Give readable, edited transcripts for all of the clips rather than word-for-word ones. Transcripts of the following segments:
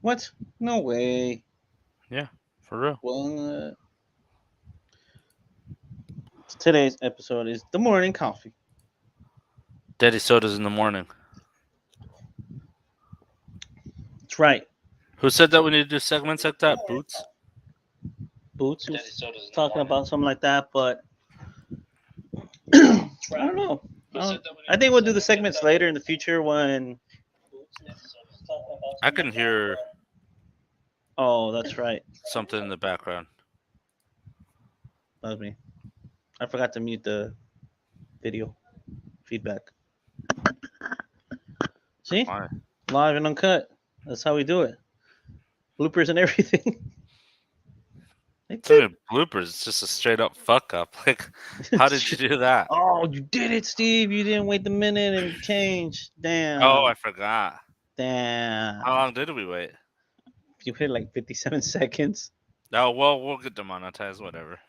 What? No way. Yeah, for real. What? Today's episode is the morning coffee. Daddy sodas in the morning. That's right. Who said that we need to do segments like that? Boots? Boots was talking about something like that, but I don't know. I think we'll do the segments later in the future when. I can hear Oh, that's right. something in the background. That was me. I forgot to mute the video feedback. See? Why? Live and uncut. That's how we do it. Bloopers and everything. It's not even bloopers. It's just a straight up fuck up. Like, how did you do that? Oh, you did it, Steve. You didn't wait the minute and change. Damn. Oh, I forgot. Damn. How long did we wait? You hit like 57 seconds. Oh, well, we'll get demonetized, whatever.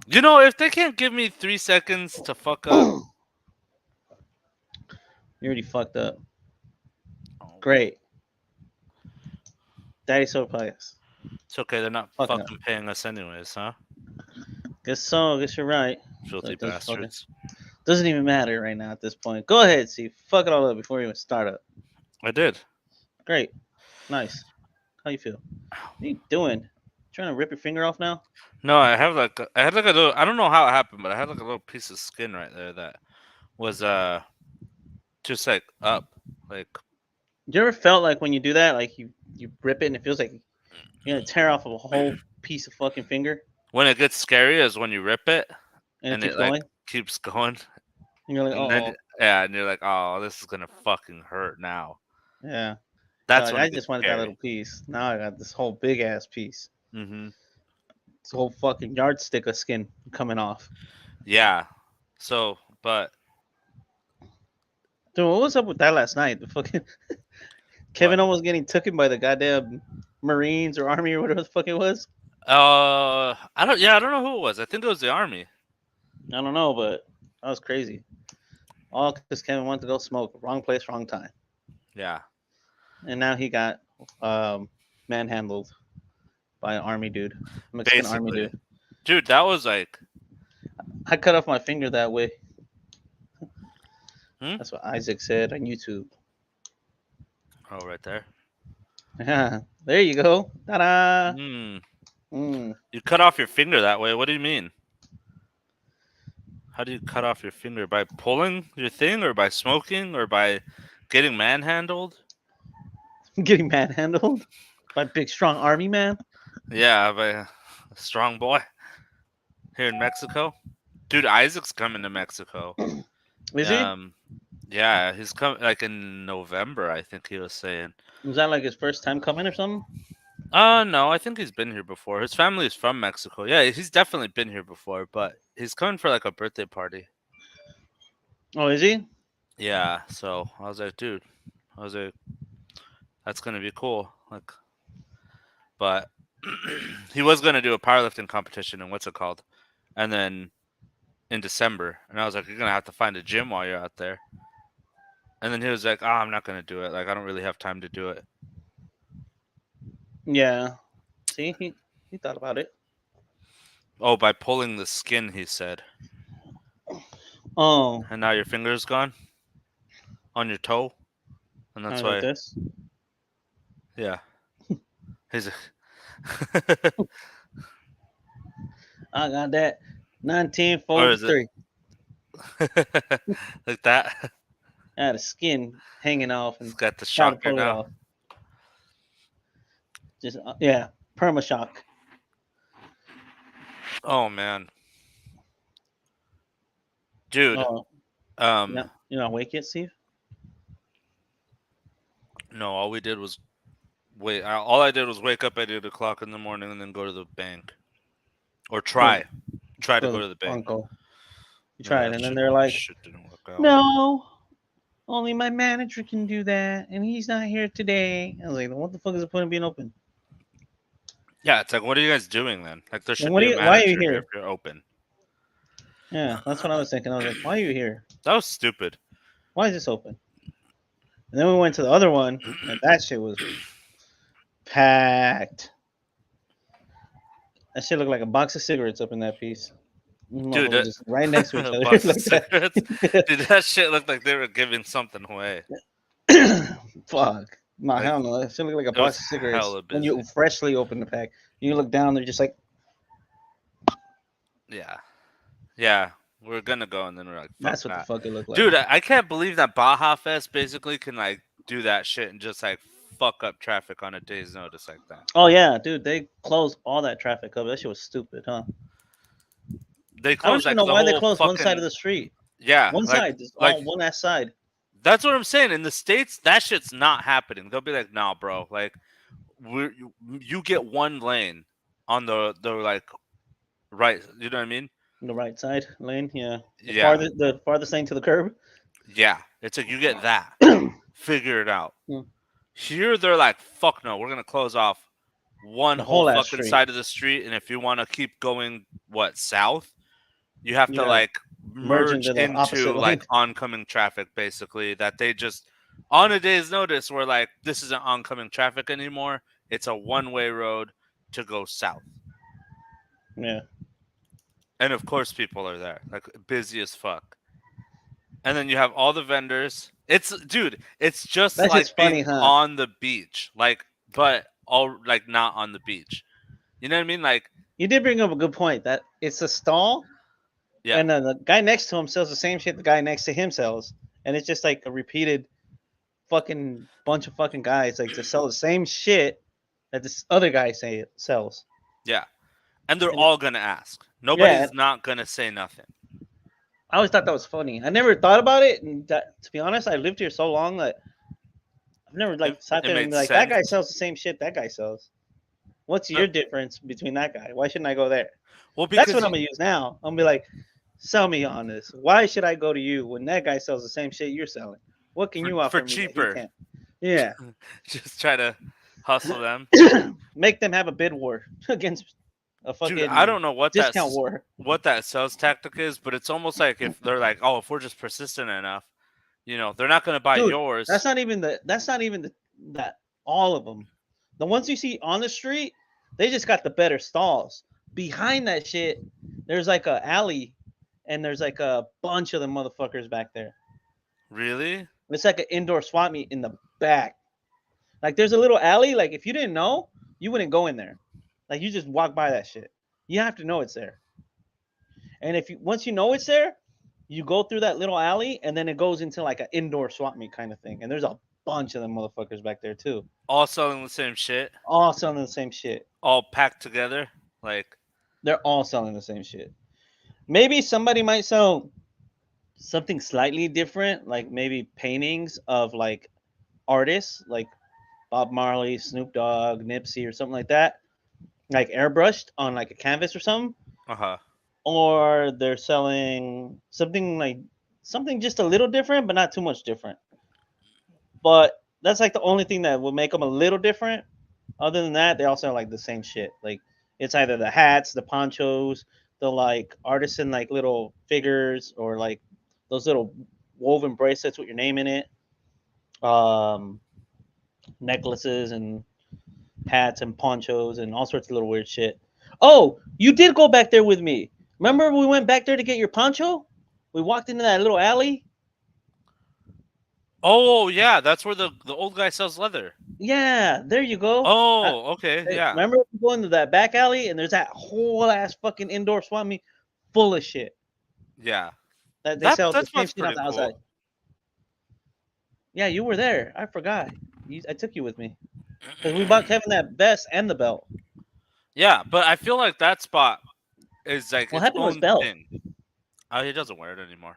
You know, if they can't give me 3 seconds to fuck up. You already fucked up. Great. Daddy Soda Podcast. It's okay, they're not Fuck fucking no. paying us anyways, huh? Guess so. Guess you're right. Filthy That does bastards. Doesn't even matter right now at this point. Go ahead, Steve. Fuck it all up before you even start up. I did. Great. Nice. How you feel? What are you doing? Trying to rip your finger off now? No, I had like a little. I don't know how it happened, but I had like a little piece of skin right there that was just like up, like. You ever felt like when you do that, like you rip it and it feels like you're gonna tear off a whole piece of fucking finger? When it gets scary is when you rip it And it keeps like going? keeps going. And you're like, And oh, then yeah, and you're like, oh, this is gonna fucking hurt now. yeah. That's Like, when I it gets just wanted scary. that little piece. Now I got this whole big ass piece. Mm-hmm. This whole fucking yardstick of skin coming off. Yeah. So, but Dude, what was up with that last night? The fucking Kevin what? almost getting taken by the goddamn Marines or Army or whatever the fuck it was. I don't. Yeah, I don't know who it was. I think it was the army. I don't know, but that was crazy. All because Kevin wanted to go smoke. Wrong place, wrong time. Yeah. And now he got manhandled by an army dude, Mexican army Basically, dude. dude, that was like. I cut off my finger that way. Hmm? That's what Isaac said on YouTube. Oh, right there. Yeah, there you go. Ta-da! Hmm. Mm. You cut off your finger that way. What do you mean? How do you cut off your finger? By pulling your thing, or by smoking, or by getting manhandled? Getting manhandled by big strong army man. Yeah, by a strong boy here in Mexico. Dude, Isaac's coming to Mexico. Is he? Yeah, he's coming like in November. I think he was saying. Was that like his first time coming or something? No, I think he's been here before. His family is from Mexico. Yeah, he's definitely been here before, but he's coming for like a birthday party. Oh, is he? Yeah, so I was like, dude, I was like, that's gonna be cool. Like, but he was gonna do a powerlifting competition and what's it called, and then in December, and I was like, you're gonna have to find a gym while you're out there. And then he was like, oh, I'm not gonna do it. Like, I don't really have time to do it. Yeah. See, he thought about it. Oh, by pulling the skin, he said. Oh, And now your finger's gone on your toe, and that's like why. this. Yeah. He's. I got that Or is it 1943. like that? I had a skin hanging off It's and got the tried to shocker pull it now. off. Just yeah, perma shock. Oh man, dude. Oh, Um, you're not awake yet, Steve? no, all we did was wait. All I did was wake up at 8 o'clock in the morning and then go to the bank, or try to go to the bank. Uncle. You Yeah, tried, that and then shit- they're like, shit didn't work out. "No, only my manager can do that, and he's not here today." I was like, "What the fuck is the point of being open?" Yeah, it's like, what are you guys doing then? Like, there should what be are a you- why are you manager here here? if you're open. Yeah, that's what I was thinking. I was like, "Why are you here? That was stupid. Why is this open?" And then we went to the other one, and that shit was Packed. That shit looked like a box of cigarettes up in that piece. Dude, Motherfuckers just right next to each a other box of like cigarettes. that. Dude, that shit looked like they were giving something away. Fuck. No, Like hell no. That shit look like a it was box of cigarettes. hella When you busy. freshly open the pack, you look down, they're just like, Yeah, yeah. We're gonna go, and then we're like, fuck that's what the that, fuck it looked like. dude. I can't believe that Baja Fest basically can like do that shit and just like fuck up traffic on a day's notice like that. Oh yeah, dude, they closed all that traffic up. That shit was stupid, huh? They I don't closed even like know the why they whole closed one side of fucking the street. yeah, One side, just like all one ass side. that's what I'm saying. In the states, that shit's not happening. They'll be like, nah, bro. Like you get one lane on the like right. You know what I mean? The right side lane, yeah. Yeah, The farthest lane to the curb. yeah. It's like you get that. Hmm. Figure it out. Here they're like, fuck no, we're gonna close off one The whole whole ass fucking street. side of the street, and if you want to keep going, what south, you have You to gotta like merge merge into the into opposite like lane. oncoming traffic, basically. That they just on a day's notice, we're like, this isn't oncoming traffic anymore. It's a one-way road to go south, Yeah. and of course, people are there, like busy as fuck. And then you have all the vendors. It's dude, it's just That's like just funny, being huh? on the beach, like but all like not on the beach. You know what I mean? Like You did bring up a good point that it's a stall, yeah, and then the guy next to him sells the same shit the guy next to him sells, and it's just like a repeated fucking bunch of fucking guys like to sell the same shit that this other guy sells. yeah. And they're And it, all gonna ask. yeah, Nobody's not gonna say nothing. I always thought that was funny. I never thought about it, and that, to be honest, I lived here so long that I've never like sat It there and made be like, that sense. guy sells the same shit that guy sells. What's No, your difference between that guy? Why shouldn't I go there? well, That's because what I'm gonna use now. I'm gonna be like, sell me on this. Why should I go to you when that guy sells the same shit you're selling? What can you for offer me that he cheaper, can't? Yeah, just try to hustle them. make them have a bid war against a Dude, I fucking don't know discount war. what that sales tactic is, but it's almost like if they're like, oh, if we're just persistent enough, they're not gonna buy Dude, yours. that's not even the that all of them. The ones you see on the street, they just got the better stalls. Behind that shit, there's like a alley, and there's like a bunch of the motherfuckers back there. Really? It's like an indoor swap meet in the back. Like there's a little alley. Like if you didn't know, you wouldn't go in there. Like you just walk by that shit. You have to know it's there. And if you once you know it's there, you go through that little alley, and then it goes into like an indoor swap meet kind of thing. And there's a bunch of them motherfuckers back there too, All selling the same shit, all selling the same shit. all packed together. Like, They're all selling the same shit. Maybe somebody might sell something slightly different, like maybe paintings of like artists, like Bob Marley, Snoop Dogg, Nipsey, or something like that, like airbrushed on like a canvas or something. uh huh. Or they're selling something like something just a little different, but not too much different. But that's like the only thing that will make them a little different. Other than that, they all sell like the same shit. Like it's either the hats, the ponchos, the like artisan like little figures, or like those little woven bracelets with your name in it, um, necklaces and hats and ponchos and all sorts of little weird shit. Oh, you did go back there with me. Remember we went back there to get your poncho? We walked into that little alley. Oh yeah, that's where the old guy sells leather. Yeah, there you go. Oh, okay, yeah, Remember we go into that back alley and there's that whole ass fucking indoor swap meet full of shit yeah. that they That sell the that same spot's shit on pretty the outside. cool. Yeah, you were there. I forgot. I took you with me because we bought Kevin that vest and the belt. Yeah, but I feel like that spot is like What its happened to his own belt? thing. Oh, he doesn't wear it anymore.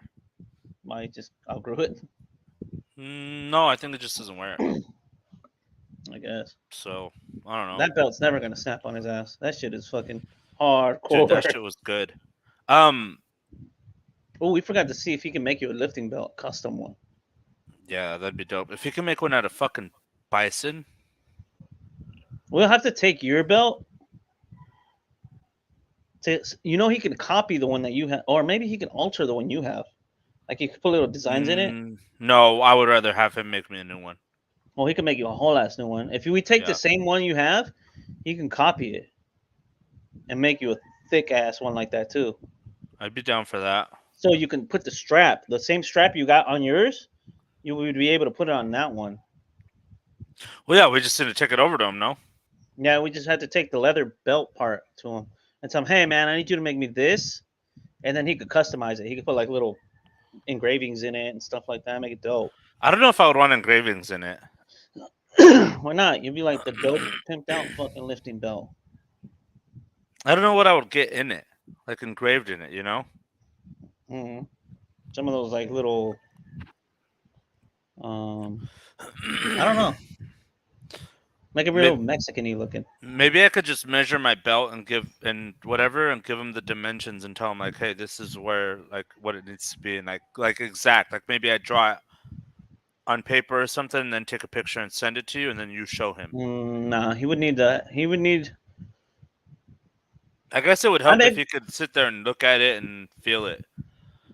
I just outgrew it, No, I think it just doesn't wear it. I guess. So I don't know, That belt's never gonna snap on his ass. That shit is fucking dude. hardcore. That shit was good. Um, Oh, we forgot to see if he can make you a lifting belt, custom one. yeah, that'd be dope. If he can make one out of fucking bison, We'll have to take your belt. He can copy the one that you have, or maybe he can alter the one you have. Like you could put little designs in it. no, I would rather have him make me a new one. Well, he can make you a whole ass new one. If we take the Yeah, same one you have, he can copy it and make you a thick ass one like that too. I'd be down for that. So you can put the strap, the same strap you got on yours, you would be able to put it on that one. Well, yeah, we just need to take it over to him. No. Yeah, we just had to take the leather belt part to him and tell him, hey man, I need you to make me this, and then he could customize it. He could put like little engravings in it and stuff like that, make it dope. I don't know if I would want engravings in it. Why not? You'd be like the dope, pimped out fucking lifting belt. I don't know what I would get in it, like engraved in it. You know. Hmm. Some of those like little, I don't know, make it real Maybe, Mexican-y looking. maybe I could just measure my belt and give and whatever and give him the dimensions and tell him like, hey, this is where like what it needs to be and like exact. Like maybe I draw it on paper or something and then take a picture and send it to you and then you show him. Nah, he would need that. He would need. I guess it would I help if mean, he could sit there and look at it and feel it.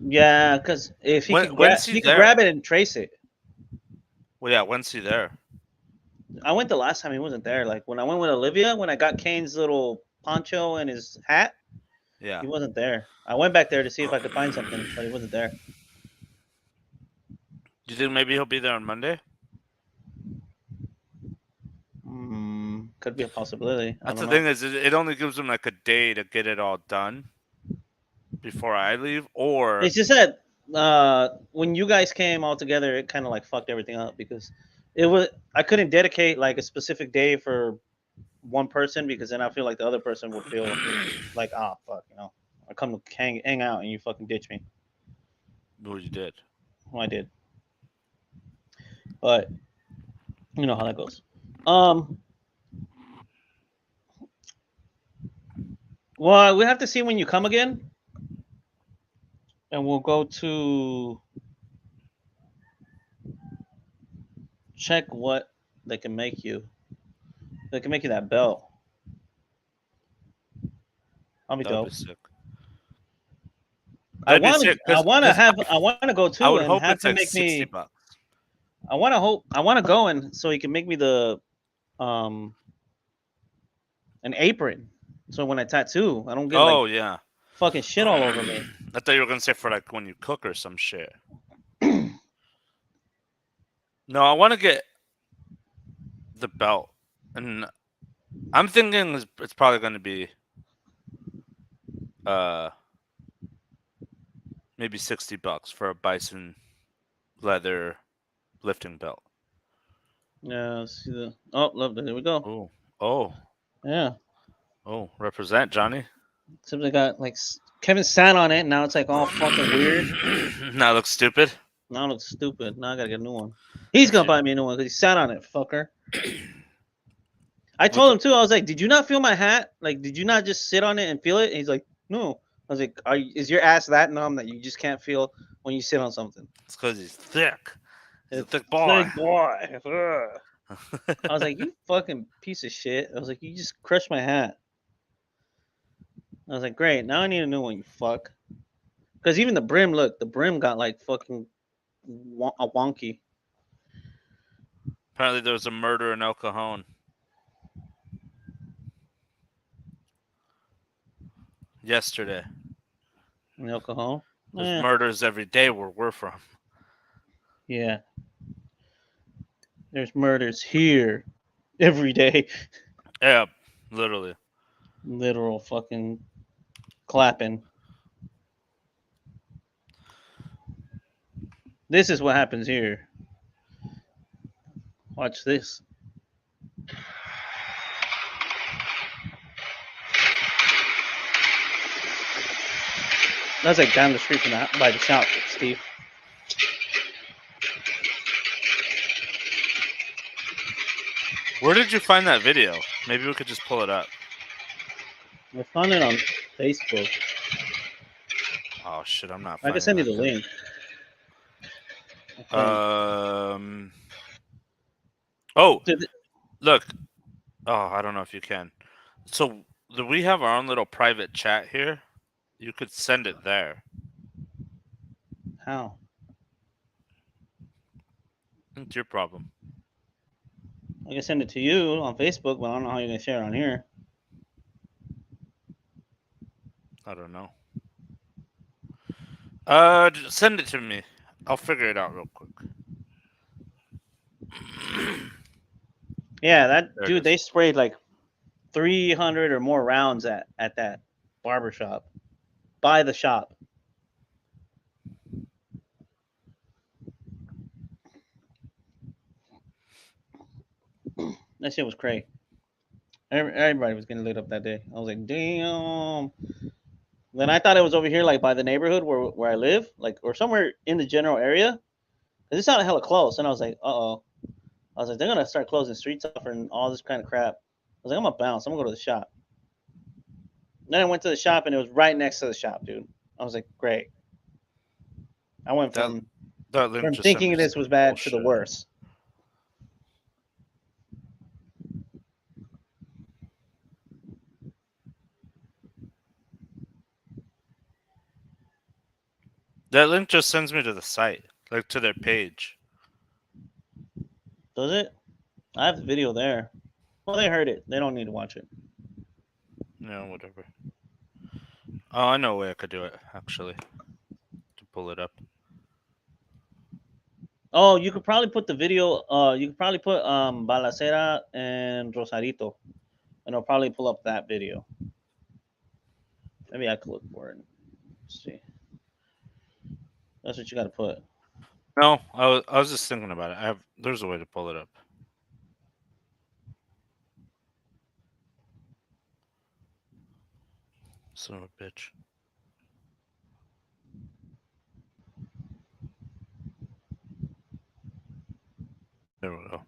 yeah, because if When's he he could there? grab it and trace it. Well, yeah, when's he there? I went the last time he wasn't there. Like when I went with Olivia, when I got Kane's little poncho and his hat, Yeah. he wasn't there. I went back there to see if I could find something, but he wasn't there. Do you think maybe he'll be there on Monday? Could be a possibility. I That's don't the know. thing is it only gives him like a day to get it all done before I leave, or It's just that when you guys came all together, it kind of like fucked everything up because it was I couldn't dedicate like a specific day for one person because then I feel like the other person would feel like fuck, I come to hang out and you fucking ditch me. well, you did. Well, I did, but you know how that goes. Um, well, we have to see when you come again, and we'll go to check what they can make you. They can make you that belt. I'll be That would be dope. sick. I That'd be want to. sick because I want to go I too would and hope have it's him like make 60 me. bucks. I want to go and so he can make me the um an apron. So when I tattoo, I don't get like Oh yeah. fucking shit all over me. I thought you were gonna say for like when you cook or some shit. No, I want to get the belt, and I'm thinking it's probably gonna be uh maybe 60 bucks for a bison leather lifting belt. Yeah, see the love. There we go. Oh, oh, Yeah, oh! Represent Johnny. except I got like Kevin sat on it. And now it's like all fucking weird. Now looks stupid. Now it looks stupid. Now I gotta get a new one. He's If gonna you buy me a new one because he sat on it, fucker. I what's told him too. I was like, "Did you not feel my hat? Like, did you not just sit on it and feel it?" And he's like, "No." I was like, is your ass that numb that you just can't feel when you sit on something? it's because he's thick. He's a It's thick boy. big boy. Ugh. I was like, "You fucking piece of shit." I was like, "You just crushed my hat." I was like, "Great, now I need a new one, you fuck." Because even the brim, look, the brim got like fucking wonky Apparently, there was a murder in El Cajon yesterday. in alcohol. There's Eh, murders every day where we're from. yeah. There's murders here every day. Yeah, literally. Literal fucking clapping. This is what happens here. Watch this. That's like down the street from by the shop, Steve. Where did you find that video? Maybe we could just pull it up. I found it on Facebook. Oh shit, I'm not I can finding send you that the thing. link. Um. Oh, look. Oh, I don't know if you can. So, do we have our own little private chat here? You could send it there. How? It's your problem. I can send it to you on Facebook, but I don't know how you're gonna share it on here. I don't know. Send it to me. I'll figure it out real quick. Yeah, that There it dude, is. they sprayed like 300 or more rounds at that barber shop by the shop. That shit was crazy. Everybody was getting lit up that day. I was like, damn. Then I thought it was over here, like by the neighborhood where I live, like or somewhere in the general area. Cause it sounded hella close, and I was like, uh oh. I was like, they're gonna start closing streets off and all this kind of crap. I was like, I'm gonna bounce. I'm gonna go to the shop. And then I went to the shop, and it was right next to the shop, dude. I was like, great. I went That from that link just sent me thinking this some was bad to the bullshit. worst. That link just sends me to the site, like to their page. Does it? I have the video there. Well, they heard it. They don't need to watch it. No, whatever. Oh, I know a way I could do it actually. To pull it up. Oh, you could probably put the video. You could probably put Balacera and Rosarito, and it'll probably pull up that video. Maybe I could look for it. Let's see. That's what you got to put. No, I was just thinking about it. There's a way to pull it up. Son of a bitch. There we go.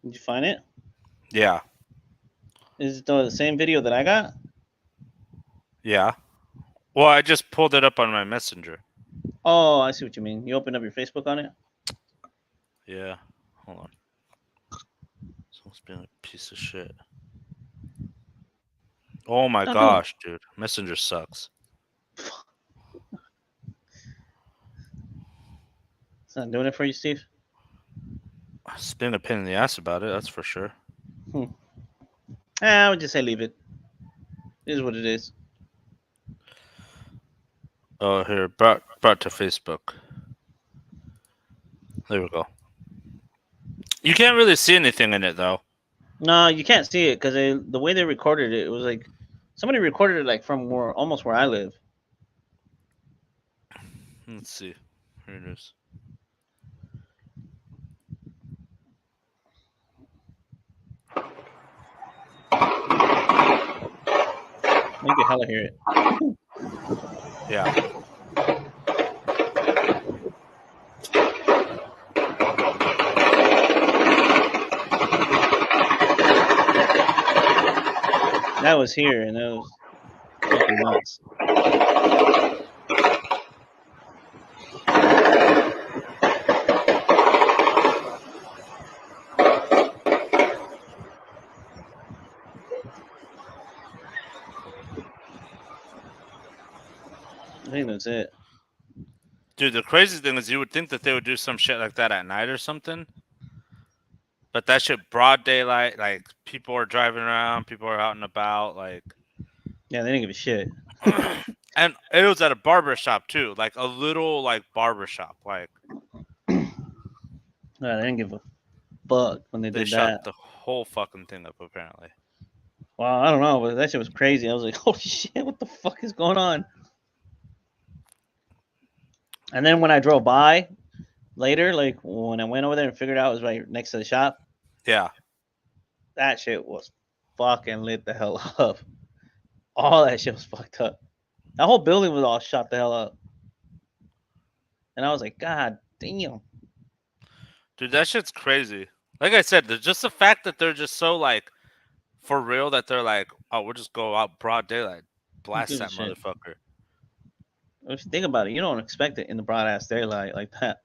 Did you find it? Yeah. Is it the same video that I got? Yeah. Well, I just pulled it up on my messenger. Oh, I see what you mean. You opened up your Facebook on it? Yeah. Hold on. Someone's being a piece of shit. Oh my No, do it. gosh, dude. Messenger sucks. It's not doing it for you, Steve? It's been a pain in the ass about it, that's for sure. I would just say leave it. It is what it is. Oh, here. Brought to Facebook. There we go. You can't really see anything in it, though. No, you can't see it because the way they recorded it, it was like somebody recorded it like from almost where I live. Let's see. Here it is. You can hella hear it. Yeah. That was here, and that was fucking nuts. I think that's it. Dude, the crazy thing is you would think that they would do some shit like that at night or something. But that shit broad daylight, like people are driving around, people are out and about, like Yeah, they didn't give a shit. and it was at a barber shop too, like a little like barber shop. Like Yeah, they didn't give a fuck when they they did shot that. the whole fucking thing up apparently. Wow, I don't know, but that shit was crazy. I was like, holy shit, what the fuck is going on? And then when I drove by later, like when I went over there and figured out it was right next to the shop, Yeah. that shit was fucking lit the hell up. All that shit was fucked up. That whole building was all shot the hell up. And I was like, God damn. Dude, that shit's crazy. Like I said, just the fact that they're just so like for real that they're like, oh, we'll just go out broad daylight, Who blast gives a that shit? motherfucker. If you think about it, you don't expect it in the broad ass daylight like that.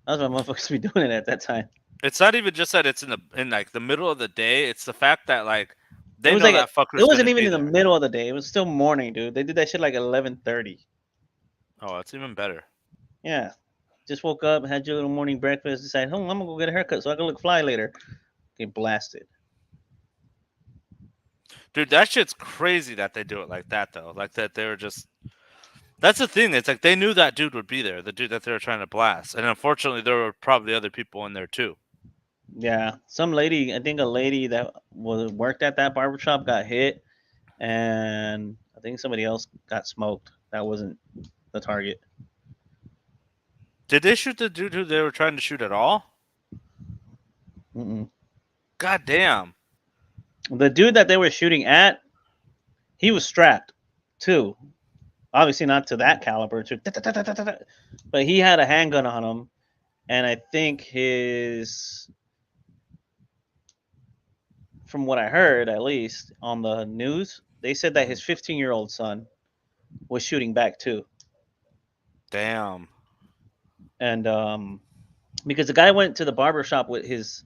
That's why motherfuckers be doing it at that time. It's not even just that it's in like the middle of the day. It's the fact that like It they was know like that it fucker's wasn't gonna even be in the there. middle of the day. It was still morning, dude. They did that shit like 11:30. Oh, that's even better. Yeah, just woke up, had your little morning breakfast, decided, oh, I'm gonna go get a haircut so I can look fly later. Get blasted. Dude, that shit's crazy that they do it like that though. Like that they were just that's the thing. It's like they knew that dude would be there, the dude that they were trying to blast. And unfortunately there were probably other people in there too. Yeah, some lady, I think a lady that was worked at that barbershop got hit, and I think somebody else got smoked. That wasn't the target. Did they shoot the dude who they were trying to shoot at all? Mm-mm. God damn. The dude that they were shooting at, he was strapped too. Obviously not to that caliber, but he had a handgun on him, and I think from what I heard, at least on the news, they said that his 15-year-old son was shooting back too, Damn. and because the guy went to the barber shop with his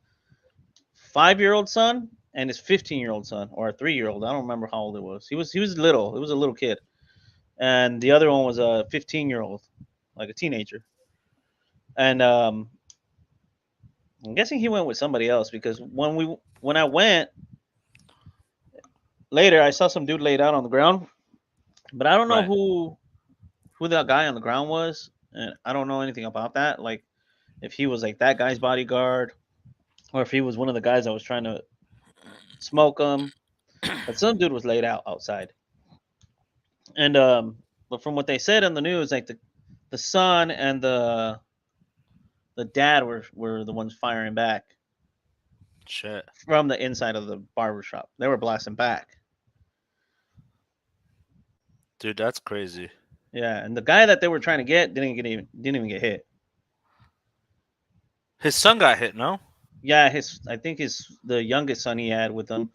5-year-old son and his 15-year-old son, or a 3-year-old. I don't remember how old it was. He was little. It was a little kid, and the other one was a 15-year-old, like a teenager. And I'm guessing he went with somebody else because when I went later, I saw some dude laid out on the ground, but I don't know Right. who that guy on the ground was, and I don't know anything about that. Like if he was like that guy's bodyguard, or if he was one of the guys that was trying to smoke him. But some dude was laid out outside, and but from what they said on the news, like the son and the dad were the ones firing back Shit. from the inside of the barber shop. They were blasting back. Dude, that's crazy. Yeah, and the guy that they were trying to get didn't even get hit. His son got hit, no? Yeah, his I think his the youngest son he had with him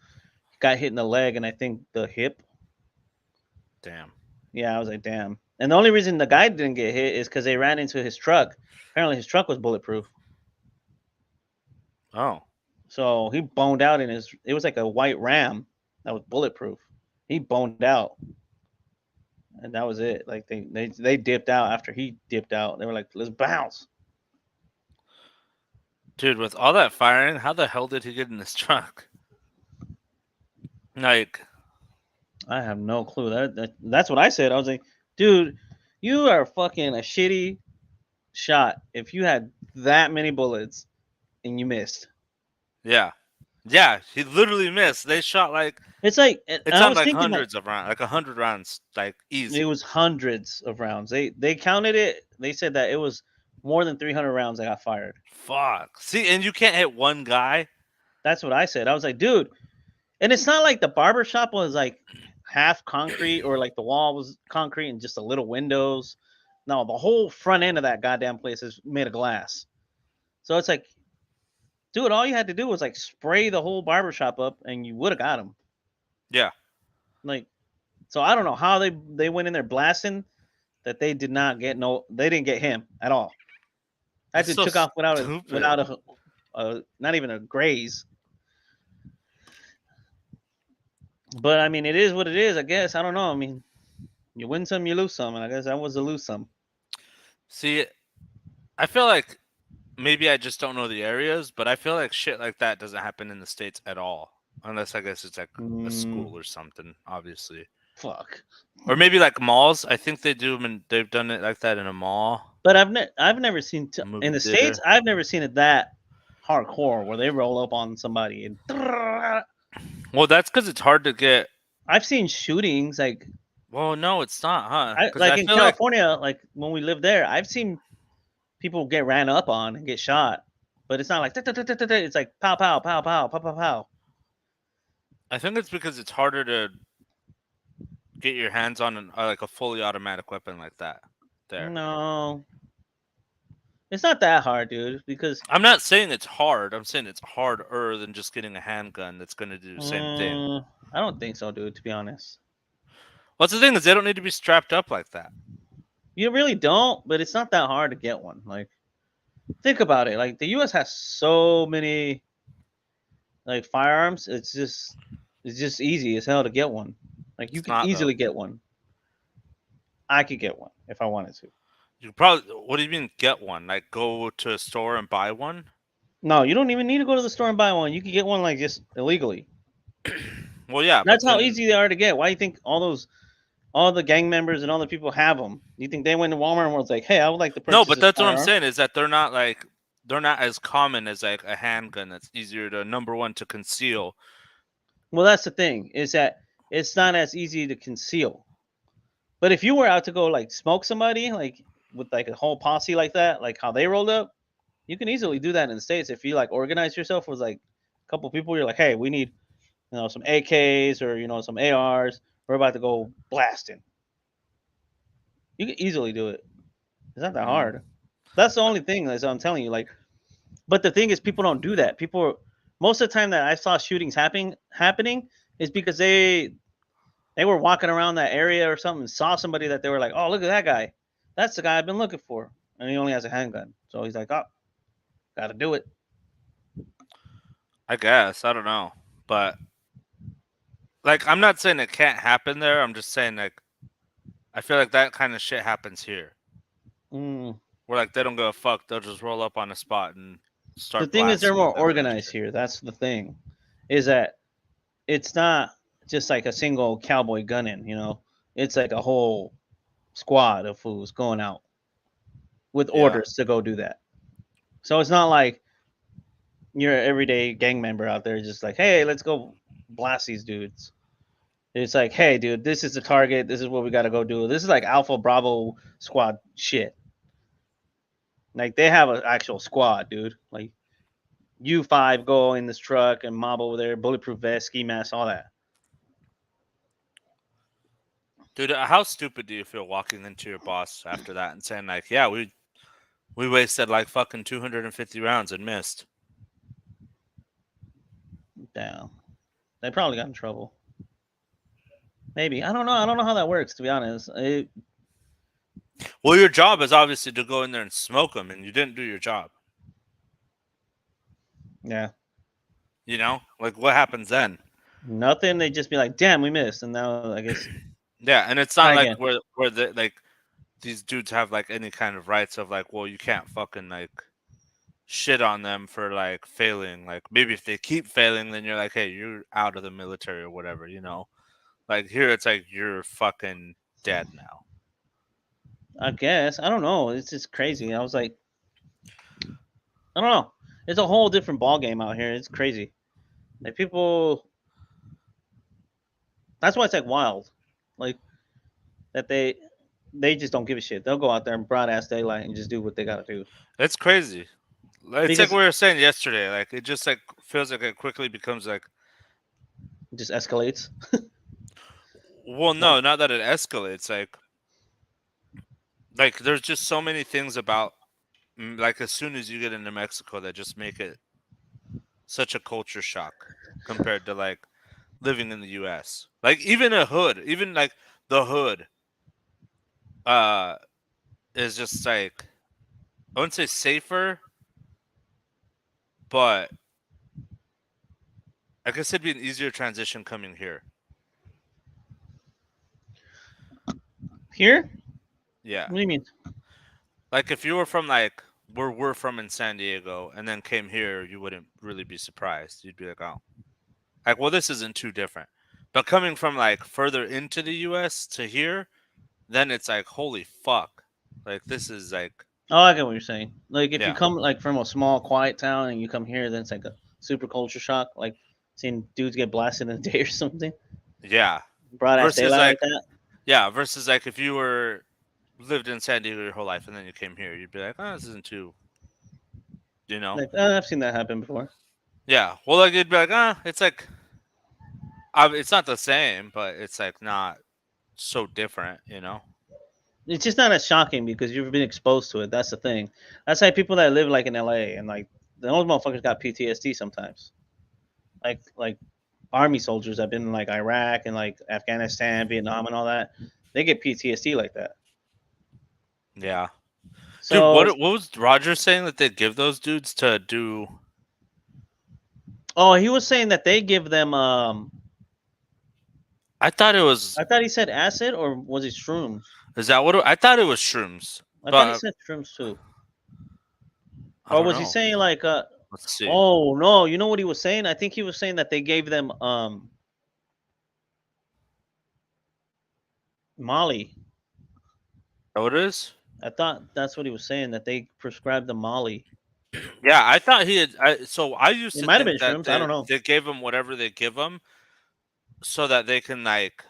got hit in the leg and I think the hip. Damn. Yeah, I was like, damn. And the only reason the guy didn't get hit is because they ran into his truck. Apparently, his truck was bulletproof, Oh. so he boned out in his. It was like a white Ram that was bulletproof. He boned out, and that was it. Like they dipped out after he dipped out. They were like, let's bounce. Dude, with all that firing, how the hell did he get in this truck? Like, I have no clue. That's what I said. I was like, dude, you are fucking a shitty shot if you had that many bullets and you missed. yeah. Yeah, he literally missed. They shot like It's like it I sounded was like thinking like hundreds of rounds, like 100 rounds, like it easy. was hundreds of rounds. They counted it. They said that it was more than 300 rounds that got fired. Fuck. See, and you can't hit one guy. That's what I said. I was like, dude, and it's not like the barber shop was like half concrete or like the wall was concrete and just a little windows. No, the whole front end of that goddamn place is made of glass. So it's like, dude, all you had to do was like spray the whole barber shop up and you would have got him. Yeah. Like, so I don't know how they went in there blasting that they didn't get him at all. That That's dude so took off stupid. not even a graze. But I mean, it is what it is. I guess I don't know. I mean, you win some, you lose some, and I guess that was a lose some. See, I feel like maybe I just don't know the areas, but I feel like shit like that doesn't happen in the States at all. Unless I guess it's like a Mm, school or something, obviously. fuck. Or maybe like malls. I think they do them and they've done it like that in a mall, But I've never seen a in movie the states. theater. I've never seen it that hardcore where they roll up on somebody and. Well, that's because it's hard to get. I've seen shootings Well, no, it's not, huh? Because like I in feel like California, like when we lived there. I've seen people get ran up on and get shot, but it's not like it's like pow pow pow pow pow pow pow. it's because it's harder to get your hands on like a fully automatic weapon like that. There, No, it's not that hard, dude. Because I'm not saying it's hard. I'm saying it's harder than just getting a handgun that's going to do the same thing. I don't think so, dude. To be honest, What's the thing is they don't need to be strapped up like that. you really don't. But it's not that hard to get one. Like, think about it. Like, the U.S. has so many like firearms. It's just easy as hell to get one. Like, you It's can not though. easily get one. I could get one if I wanted to. You probably. What do you mean get one? Like go to a store and buy one? No, you don't even need to go to the store and buy one. You could get one like just illegally. Well, yeah, but That's how then easy they are to get. Why do you think all the gang members and all the people have them? You think they went to Walmart and was like, "Hey, I would like to no, purchase but this that's what I'm firearm"? saying is that they're not as common as like a handgun. That's easier to number one to conceal. Well, that's the thing is that it's not as easy to conceal. But if you were out to go like smoke somebody, like with like a whole posse like that, like how they rolled up, you can easily do that in the states if you like organize yourself with like a couple people. You're like, hey, we need some AKs or some ARs. We're about to go blasting. You can easily do it. It's not that Mm. hard. That's the only thing as I'm telling you. Like, but the thing is, people don't do that. People most of the time that I saw shootings happening is because they were walking around that area or something and saw somebody that they were like, oh, look at that guy. That's the guy I've been looking for. And he only has a handgun. So he's like, oh, got to do it. I guess I don't know, but like I'm not saying it can't happen there. I'm just saying like I feel like that kind of shit happens here, Mm. where like they don't give a fuck. They'll just roll up on a spot and The start thing is, they're blasting more with everyone and organized shit. here. That's the thing, is that it's not just like a single cowboy gunning. It's like a whole squad of fools going out with Yeah, orders to go do that. So it's not like you're an everyday gang member out there just like, hey, let's go blast these dudes. It's like, hey, dude, this is the target. This is what we got to go do. This is like Alpha Bravo squad shit. Like they have an actual squad, dude. Like you five go in this truck and mob over there, bulletproof vest, ski mask, all that. dude. How stupid do you feel walking into your boss after that and saying like, yeah, we wasted like fucking 250 rounds and missed. Damn, they probably got in trouble. Maybe I don't know. I don't know how that works to be honest. Well, your job is obviously to go in there and smoke them, and you didn't do your job. Yeah, You know, like what happens then? nothing. They just be like, damn, we missed, and now I guess Yeah, and it's try not like again. where the like these dudes have like any kind of rights of like, well, you can't fucking like shit on them for like failing. Like maybe if they keep failing, then you're like, hey, you're out of the military or whatever. You know, like here it's like you're fucking dead now. I guess I don't know. It's just crazy. I was like, I don't know. It's a whole different ball game out here. It's crazy. Like people, that's why it's like wild. Like that they just don't give a shit. They'll go out there in broad ass daylight and just do what they gotta do It's crazy. It's like because we were saying yesterday. Like it just like feels like it quickly becomes like, it just escalates. well, Like no, not that it escalates. Like there's just so many things about like as soon as you get into Mexico that just make it such a culture shock compared to like living in the US. Like even a hood, even like the hood uh is just like I wouldn't say safer, but I guess it'd be an easier transition coming here. here, Yeah. what do you mean? Like if you were from like where we're from in San Diego and then came here, you wouldn't really be surprised. You'd be like, "Oh. Like well, this isn't too different." But coming from like further into the US to here, then it's like, "Holy fuck." Like this is like Oh, I get what you're saying. Like if you yeah. come like from a small quiet town and you come here, then it's like a super culture shock. Like seeing dudes get blasted in a day or something, Yeah. broad ass Versus daylight like like that. yeah, versus like if you were lived in San Diego your whole life and then you came here, you'd be like, "Oh, this isn't too, you know." Like I've seen that happen before. Yeah. Well, like you'd be like, "Ah, it's like it's not the same, but it's like not so different, you know." It's just not as shocking because you've been exposed to it. That's the thing. That's like people that live like in LA and like those motherfuckers got PTSD sometimes. Like army soldiers that been in like Iraq and like Afghanistan, Vietnam, and all that. They get PTSD like that. Yeah. Dude, So, what was Roger saying that they'd give those dudes to do? oh, he was saying that they give them I thought it was. I thought he said acid, or was it shrooms? Is that what I thought it was shrooms? I thought he But said shrooms too. I Or don't was he know. saying like Let's see. oh no, you know what he was saying? I think he was saying that they gave them Molly. Oh, it is. I thought that's what he was saying, that they prescribed the Molly. Yeah, I thought he had. So I used It to might have been think that shrooms. I don't know. they gave him whatever they give him so that they can like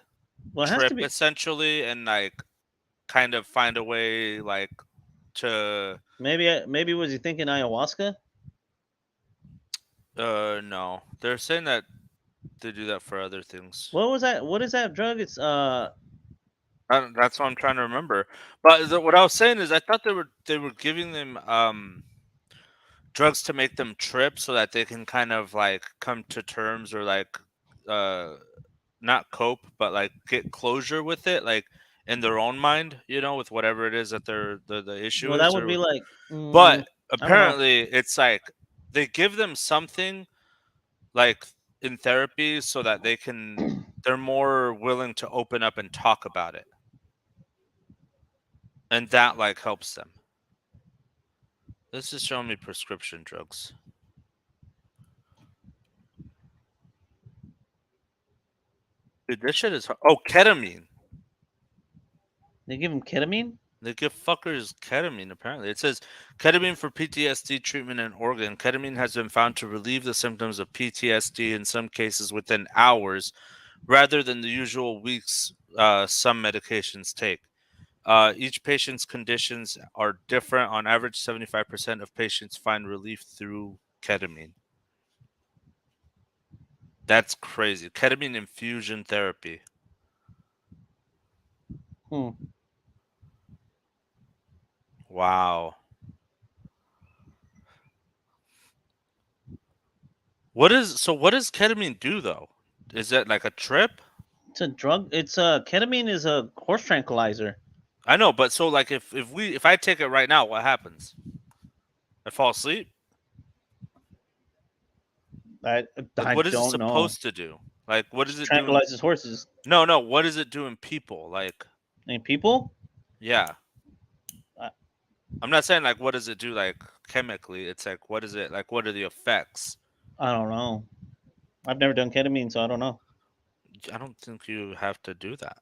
Well, it has to trip be. essentially and like kind of find a way like to Maybe was he thinking ayahuasca? no. They're saying that they do that for other things. What was that? What is that drug? It's That's what I'm trying to remember. But what I was saying is I thought they were giving them drugs to make them trip so that they can kind of like come to terms or like uh not cope but like get closure with it like in their own mind, with whatever it is that the issue well, that is would be or like but I don't know. apparently it's like they give them something like in therapy so that they're more willing to open up and talk about it, and that like helps them. This is showing me prescription drugs. Dude, this shit is ketamine. They give him ketamine. They give fuckers ketamine, apparently. It says ketamine for PTSD treatment in Oregon. Ketamine has been found to relieve the symptoms of PTSD in some cases within hours rather than the usual weeks some medications take. Each patient's conditions are different. On average, 75% of patients find relief through ketamine. That's crazy. Ketamine infusion therapy. Hmm. Wow. What does ketamine do though? Is it like a trip? It's a drug. It's ketamine is a horse tranquilizer. I know, but so like if I take it right now, what happens? I fall asleep? I Like I what is it don't know. supposed to do? Like what is Just it doing? tranquilizes horses No, what is it doing people? Like and people. yeah. I, I'm not saying like what does it do like chemically. It's like what is it like what are the effects? I don't know. I've never done ketamine, so I don't know. I don't think you have to do that.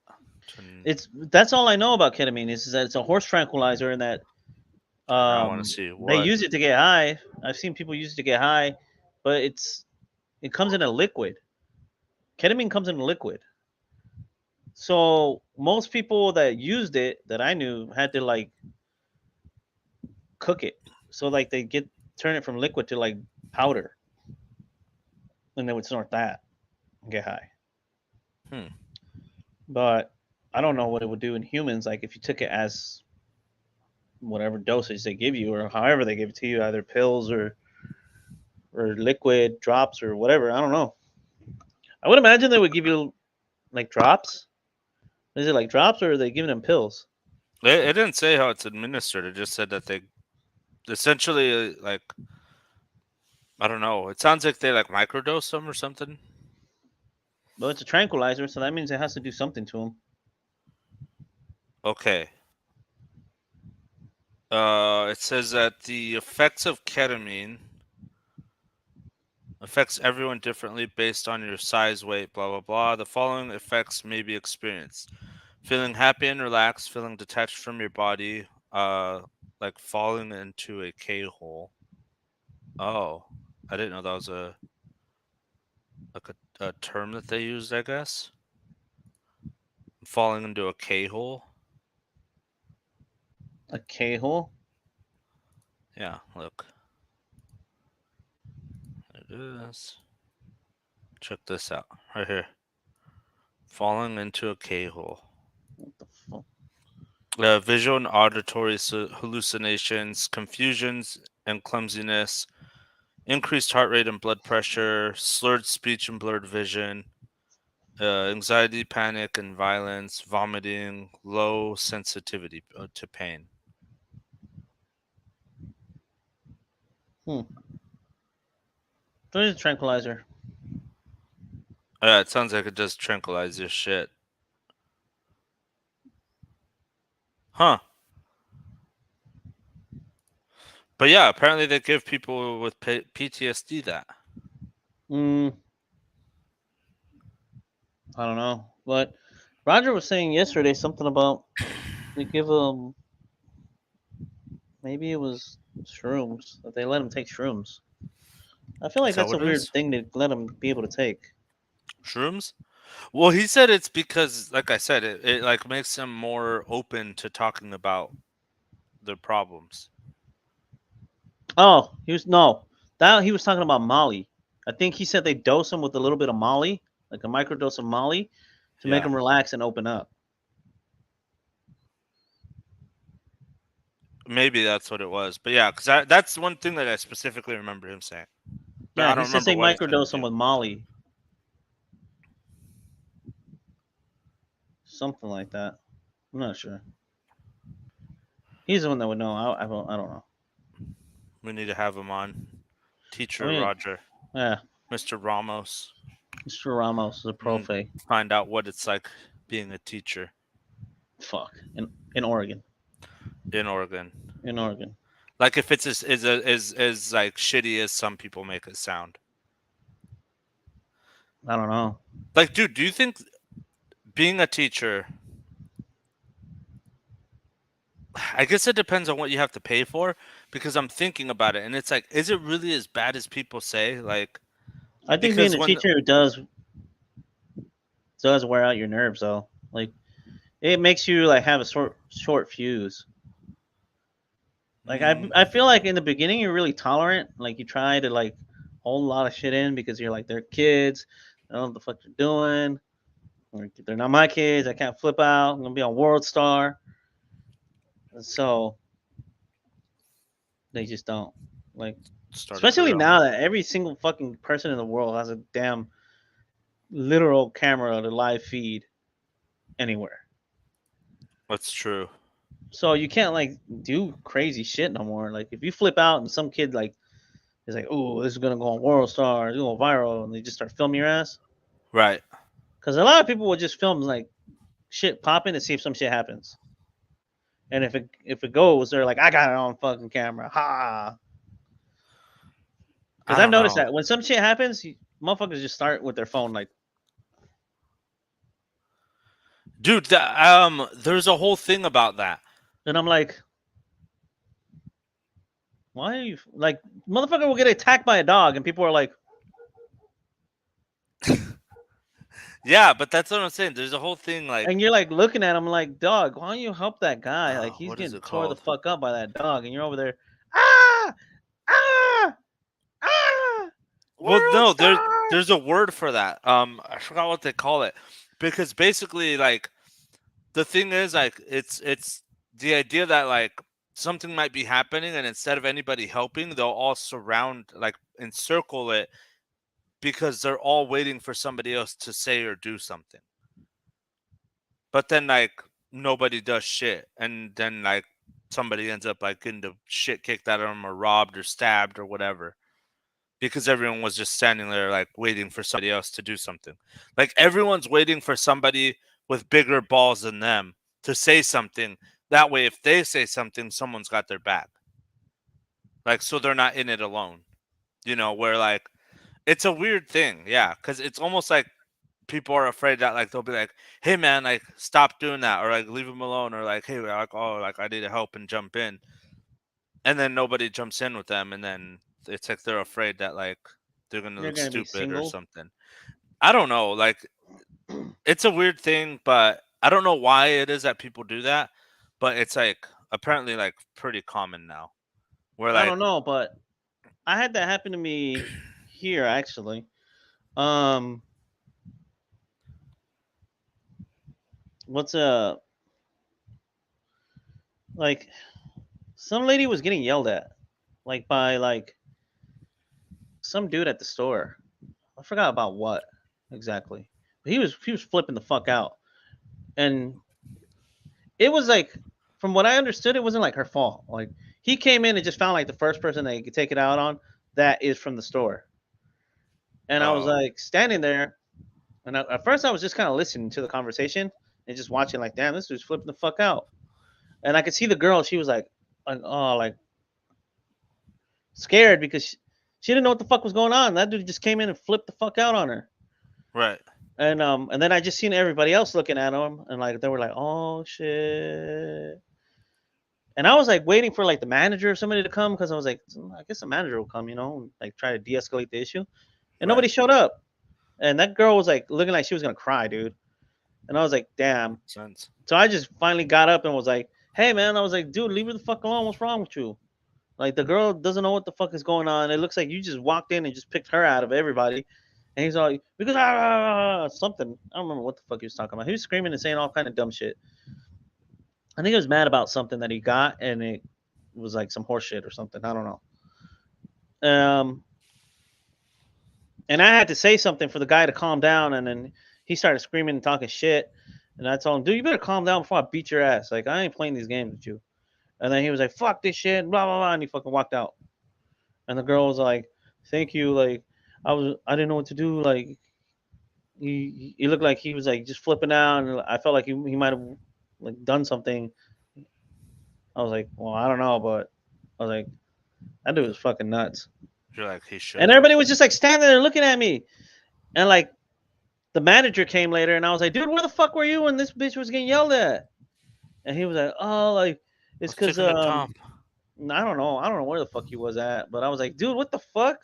To- It's that's all I know about ketamine is that it's a horse tranquilizer and that I want to see they what. use it to get high. I've seen people use it to get high, but it comes in a liquid. Ketamine comes in a liquid. So most people that used it that I knew had to like cook it. So like they get turn it from liquid to like powder, and they would snort that and get high. Hmm. But I don't know what it would do in humans. Like if you took it as whatever dosage they give you, or however they give it to you, either pills or liquid drops or whatever. I don't know. I would imagine they would give you like drops. Is it like drops or are they giving them pills? It didn't say how it's administered. It just said that they essentially like I don't know. It sounds like they like microdose them or something. Well, it's a tranquilizer, so that means it has to do something to them. Okay. It says that the effects of ketamine affects everyone differently based on your size, weight, blah blah blah. The following effects may be experienced: feeling happy and relaxed, feeling detached from your body, like falling into a K hole. Oh, I didn't know that was a term that they used. I guess falling into a K hole. A K hole. Yeah, look, it is. Check this out right here. Falling into a K hole. What the fuck? Visual and auditory hallucinations, confusions and clumsiness, increased heart rate and blood pressure, slurred speech and blurred vision, anxiety, panic, and violence, vomiting, low sensitivity to pain. Hmm. So it's a tranquilizer. Yeah, it sounds like it does tranquilize your shit. Huh. But yeah, apparently they give people with PTSD that. Mm, I don't know, but Roger was saying yesterday something about they give them, maybe it was shrooms, that they let him take shrooms. I feel Is like that that's a what it weird is? thing to let him be able to take. Shrooms? Well, he said it's because, like I said, it like makes them more open to talking about their problems. Oh, he was no, that he was talking about Molly. I think he said they dose him with a little bit of Molly, like a microdose of Molly, to make Yeah, him relax and open up. maybe that's what it was. But yeah, because that's one thing that I specifically remember him saying. But Yeah, I he don't says remember they what he said in microdose him detail. with Molly, something like that. I'm not sure. He's the one that would know. I don't know. We need to have him on. I Teacher mean, Roger, yeah, Mr. Ramos, Mr. Ramos is a and profe. find out what it's like being a teacher Fuck, in Oregon, in Oregon. in Oregon. Like if it's as like shitty as some people make it sound. I don't know. Like, dude, do you think being a teacher? I guess it depends on what you have to pay for, because I'm thinking about it and it's like, is it really as bad as people say? Like, I think being because a when teacher does wear out your nerves though. Like it makes you like have a short fuse. Like I mm, feel like in the beginning you're really tolerant. Like you try to like hold a lot of shit in because you're like they're kids. I don't know what the fuck they're doing. Or they're not my kids. I can't flip out. I'm gonna be on World Star. And so they just don't. Like started especially growing, now that every single fucking person in the world has a damn literal camera to live feed anywhere. that's true. So you can't like do crazy shit no more. Like if you flip out and some kid like is like, "Oh, this is gonna go on World Star, it's gonna go viral," and they just start filming your ass. Right. Because a lot of people will just film like shit popping to see if some shit happens. And if it goes, they're like, "I got it on fucking camera, ha!" Because I I've don't noticed know, that when some shit happens, motherfuckers just start with their phone like, dude. There's a whole thing about that. and I'm like, "Why are you like, motherfucker will get attacked by a dog," and people are like, Yeah, but that's what I'm saying. There's a whole thing like, and you're like looking at him like, "Dog, why don't you help that guy? Like he's what is getting it tore the called? fuck up by that dog," and you're over there, ah, ah, ah, Well, World no, Star. there's a word for that. I forgot what they call it, because basically, like, the thing is, like, it's the idea that like something might be happening, and instead of anybody helping, they'll all surround, like, encircle it, because they're all waiting for somebody else to say or do something. But then like nobody does shit, and then like somebody ends up like getting the shit kicked out of them, or robbed, or stabbed, or whatever, because everyone was just standing there like waiting for somebody else to do something. Like everyone's waiting for somebody with bigger balls than them to say something. That way, if they say something, someone's got their back. Like, so they're not in it alone. Where like it's a weird thing, yeah, because it's almost like people are afraid that like they'll be like, "Hey man, like stop doing that," or like leave him alone, or like, "Hey, like, oh, like I need help," and jump in, and then nobody jumps in with them, and then it's like they're afraid that like they're gonna You're look gonna be stupid or single. something. I don't know, like it's a weird thing, but I don't know why it is that people do that, but it's like apparently like pretty common now. Where I like, don't know, but I had that happen to me here actually. Um, what's like some lady was getting yelled at, like by like some dude at the store. I forgot about what exactly, but he was flipping the fuck out, and it was like, from what I understood, it wasn't like her fault. Like he came in and just found like the first person that he could take it out on that is from the store, and I was oh, like standing there, And at first, I was just kind of listening to the conversation and just watching, like, damn, this dude's flipping the fuck out. And I could see the girl. She was like, oh, like scared because she didn't know what the fuck was going on. That dude just came in and flipped the fuck out on her. Right. And then I just seen everybody else looking at him, and like they were like, oh shit. And I was like waiting for like the manager or somebody to come because I was like, I guess the manager will come, like try to de-escalate the issue. And Right. nobody showed up. And that girl was like looking like she was gonna cry, dude. And I was like, damn. Sense. So I just finally got up and was like, hey man, I was like, dude, leave her the fuck alone. What's wrong with you? Like the girl doesn't know what the fuck is going on. It looks like you just walked in and just picked her out of everybody. And he's all because something. I don't remember what the fuck he was talking about. He was screaming and saying all kind of dumb shit. I think he was mad about something that he got, and it was like some horse shit or something. I don't know. And I had to say something for the guy to calm down, and then he started screaming and talking shit. And I told him, dude, you better calm down before I beat your ass. Like I ain't playing these games with you. And then he was like, fuck this shit, blah blah blah, and he fucking walked out. And the girl was like, thank you, like I didn't know what to do. Like he looked like he was like just flipping out, and I felt like he might have like done something. I was like, well, I don't know, but I was like, that dude was fucking nuts. You're like, he should And have. everybody was just like standing there looking at me. And like the manager came later, and I was like, dude, where the fuck were you when this bitch was getting yelled at? And he was like, oh, like I it's was because taking a dump. I don't know where the fuck he was at, but I was like, dude, what the fuck?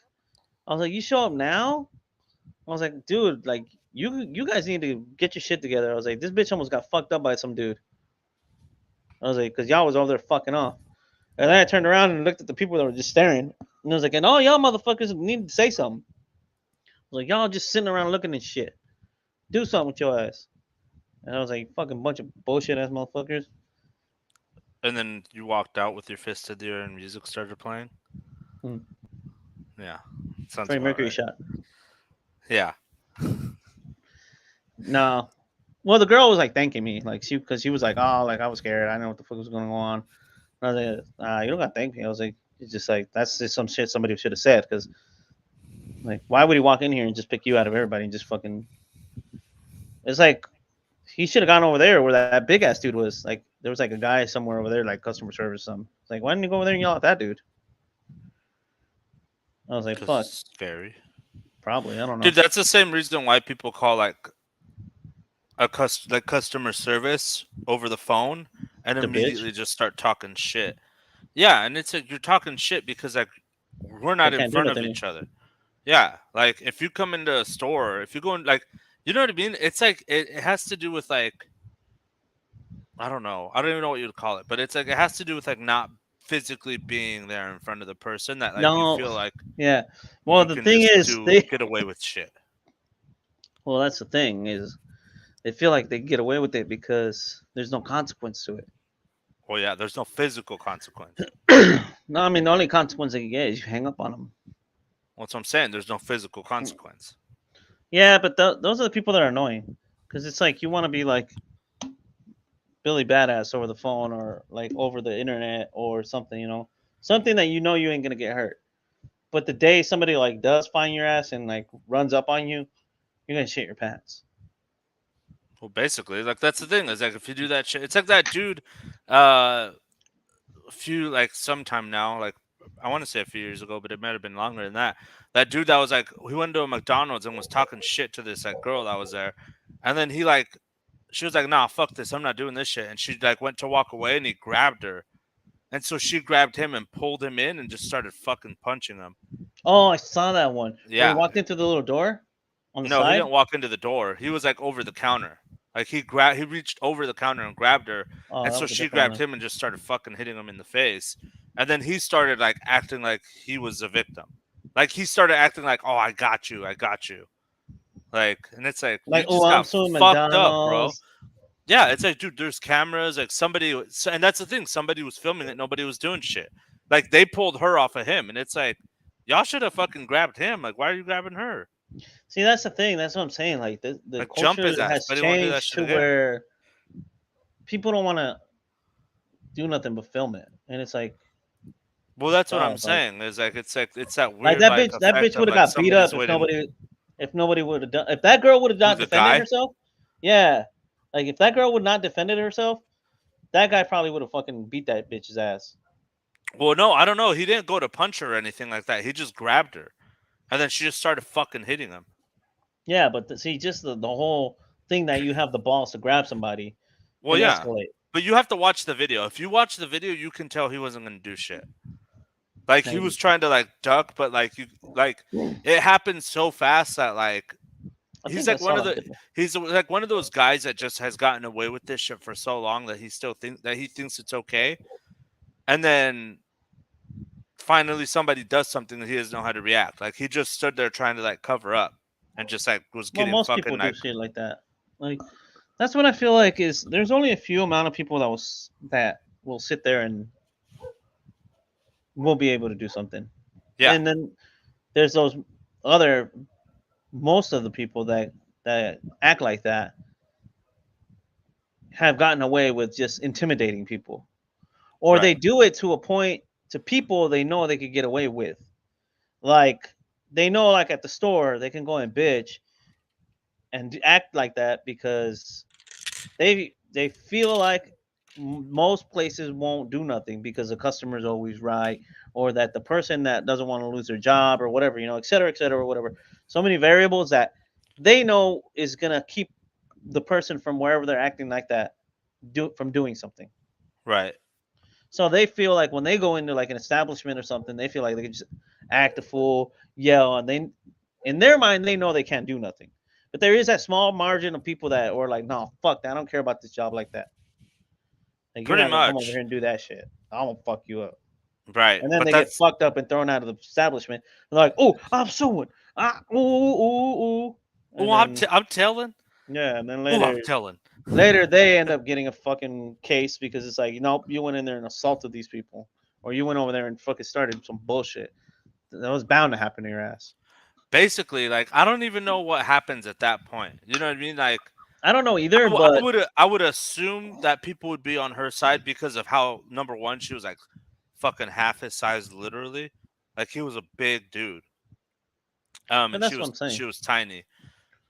I was like, you show up now? I was like, dude, like you guys need to get your shit together. I was like, this bitch almost got fucked up by some dude. I was like, because y'all was over there fucking off. And then I turned around and looked at the people that were just staring. And I was like, and all y'all motherfuckers need to say something. I was like, y'all just sitting around looking at shit. Do something with your ass. And I was like, fucking bunch of bullshit ass motherfuckers. And then you walked out with your fist in the air and music started playing. Hmm. Yeah, sounds Freddie about Mercury right. shot. Yeah. No. Well, the girl was like thanking me, like because she was like, oh, like I was scared. I didn't know what the fuck was going on. And I was like, you don't got to thank me. I was like, it's just like that's just some shit somebody should have said because like why would he walk in here and just pick you out of everybody and just fucking? It's like he should have gone over there where that big ass dude was. Like there was like a guy somewhere over there, like customer service, something. It's like why didn't you go over there and yell at that dude? I was like, Because fuck, it's scary. probably. I don't know. Dude, that's the same reason why people call like like customer service over the phone and The bitch. immediately just start talking shit. Yeah, and it's like you're talking shit because like we're They not in can't do front of nothing. each other. Yeah, like if you come into a store, if you go in like you know what I mean? It's like it has to do with like I don't know. I don't even know what you'd call it, but it's like it has to do with like not physically being there in front of the person that like you No, feel like yeah. Well, you the can thing just is, do they. get away with shit. Well, that's the thing is they feel like they get away with it because there's no consequence to it. Well, yeah, there's no physical consequence. No, I mean the only consequence they can get is you hang up on them. What's what I'm saying? There's no physical consequence. Yeah, but those are the people that are annoying because it's like you want to be like Billy Badass over the phone or like over the internet or something, something that you ain't gonna get hurt. But the day somebody like does find your ass and like runs up on you, you're gonna shit your pants. Well, basically, like that's the thing is like if you do that shit, it's like that dude. Uh, a few like sometime now, like I want to say a few years ago, but it might have been longer than that. That dude that was like he went to a McDonald's and was talking shit to this like girl that was there, and then he like she was like, "Nah, fuck this, I'm not doing this shit," and she like went to walk away and he grabbed her, and so she grabbed him and pulled him in and just started fucking punching him. Oh, I saw that one where he Yeah, walked into the little door on the no, he side. didn't walk into the door. He was like over the counter. Like he reached over the counter and grabbed her, Oh, and that so was a she different grabbed one. him and just started fucking hitting him in the face. And then he started like acting like he was a victim. Like he started acting like, "Oh, I got you, I got you." Like, and it's like Like, you oh, just I'm got suing fucked up, bro. McDonald's. Yeah, it's like, dude, there's cameras. Like and that's the thing. Somebody was filming it. Nobody was doing shit. Like they pulled her off of him, and it's like, y'all should have fucking grabbed him. Like, why are you grabbing her? See, that's the thing. That's what I'm saying. Like the Like, jump culture his ass, has but he won't do that changed shit to again. where people don't want to do nothing but film it, and it's like, Well, that's what I'm dog, saying. Is like it's that like weird like that effect bitch would of have like got beat somebody's up if waiting. nobody. if nobody would have done, if that girl would have Who not the defended guy? herself, yeah, like if that girl would not defended herself, that guy probably would have fucking beat that bitch's ass. Well, no, I don't know. He didn't go to punch her or anything like that. He just grabbed her, and then she just started fucking hitting him. Yeah, but see, just the whole thing that you have the balls to grab somebody Well, and yeah, escalate. but you have to watch the video. If you watch the video, you can tell he wasn't gonna do shit. Like he was Maybe. trying to like duck, but like it happened so fast that like I he's think I like saw one of that the video. he's like one of those guys that just has gotten away with this shit for so long that he still thinks it's okay, and then finally somebody does something that he doesn't know how to react. Like he just stood there trying to like cover up and just like was Well, getting most fucking people do like shit like that. Like that's what I feel like is there's only a few amount of people that will sit there and will be able to do something, yeah, and then there's those other most of the people that act like that have gotten away with just intimidating people, or they right, do it to a point to people they know they could get away with. Like they know, like at the store, they can go and bitch and act like that because they feel like most places won't do nothing because the customer's always right, or that the person that doesn't want to lose their job or whatever, et cetera, or whatever. So many variables that they know is gonna keep the person from wherever they're acting like that from doing something. right. So they feel like when they go into like an establishment or something, they feel like they can just act a fool, yell, and they in their mind they know they can't do nothing. But there is that small margin of people that are like, no, fuck that, I don't care about this job like that. Like you're Pretty not gonna come over much. here and do that shit. I'm gonna fuck you up. Right. And then But they get that's fucked up and thrown out of the establishment. They're like, oh, I'm suing. Ah, ooh, ooh, ooh. oh And then I'm telling. yeah, and then Oh, later I'm telling. they end up getting a fucking case because it's like, nope, you went in there and assaulted these people. Or you went over there and fucking started some bullshit. That was bound to happen to your ass. Basically, like I don't even know what happens at that point. You know what I mean? Like I don't know either, I but would I would assume that people would be on her side because of how number one she was like fucking half his size literally. Like he was a big dude. but And that's what I'm saying. she was tiny.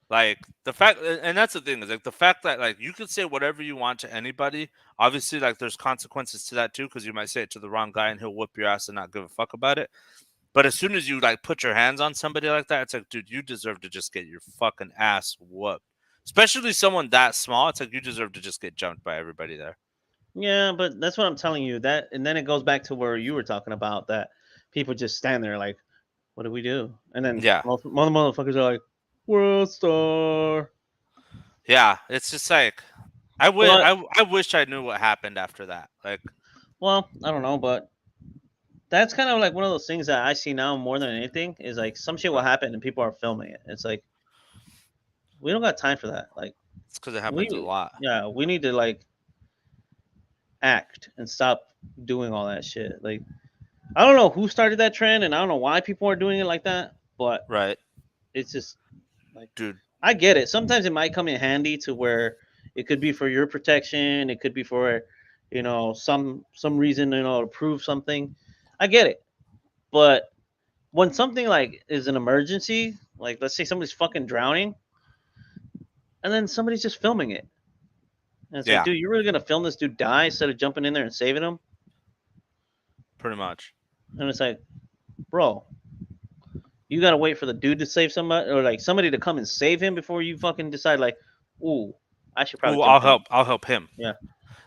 Like the fact, and that's the thing is like the fact that like you could say whatever you want to anybody. Obviously, like there's consequences to that too, because you might say it to the wrong guy and he'll whoop your ass and not give a fuck about it. But as soon as you like put your hands on somebody like that, it's like, dude, you deserve to just get your fucking ass whooped. Especially someone that small, it's like you deserve to just get jumped by everybody there. Yeah, but that's what I'm telling you. That and then it goes back to where you were talking about that people just stand there like, what do we do? And then Yeah, most motherfuckers are like, world star. yeah. It's just like But I wish I knew what happened after that. Like, well, I don't know, but that's kind of like one of those things that I see now more than anything is like some shit will happen and people are filming it. It's like we don't got time for that. Like it's because it happens a we lot. yeah, we need to like act and stop doing all that shit. Like I don't know who started that trend and I don't know why people are doing it like that, but Right, it's just like dude. I get it. Sometimes it might come in handy to where it could be for your protection, it could be for some reason, to prove something. I get it. But when something like is an emergency, like let's say somebody's fucking drowning and then somebody's just filming it. And it's like, Yeah, dude, you're really gonna film this dude die instead of jumping in there and saving him? pretty much. And it's like, bro, you gotta wait for the dude to save somebody or like somebody to come and save him before you fucking decide like, ooh, I should probably Ooh, jump in. I'll help him. Yeah.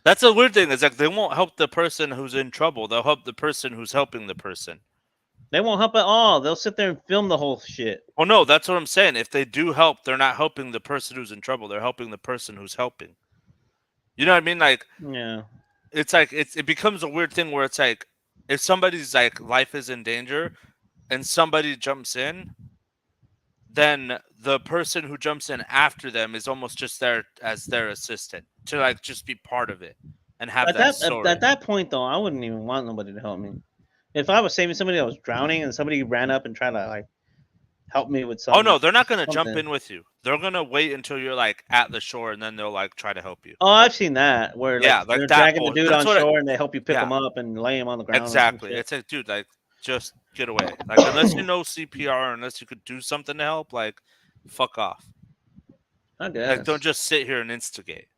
That's the weird thing is like they won't help the person who's in trouble. They'll help the person who's helping the person. They won't help at all. They'll sit there and film the whole shit. Well, no, that's what I'm saying. If they do help, they're not helping the person who's in trouble. They're helping the person who's helping. You know what I mean? Like Yeah. it's like it becomes a weird thing where it's like if somebody's like life is in danger and somebody jumps in, then the person who jumps in after them is almost just there as their assistant to like just be part of it and have that At story. that point though, I wouldn't even want nobody to help me. If I was saving somebody that was drowning and somebody ran up and tried to like help me with Oh no, they're not gonna jump something. in with you. They're gonna wait until you're like at the shore and then they'll like try to help you. Oh, I've seen that where like Yeah, like they're that dragging the bull. dude That's on what. shore and they help you pick Yeah, him up and lay him on the ground or some exactly. shit. It's like, dude, like just get away. Like unless you know CPR, unless you could do something to help, like Fuck off. I Like, don't guess. just sit here and instigate.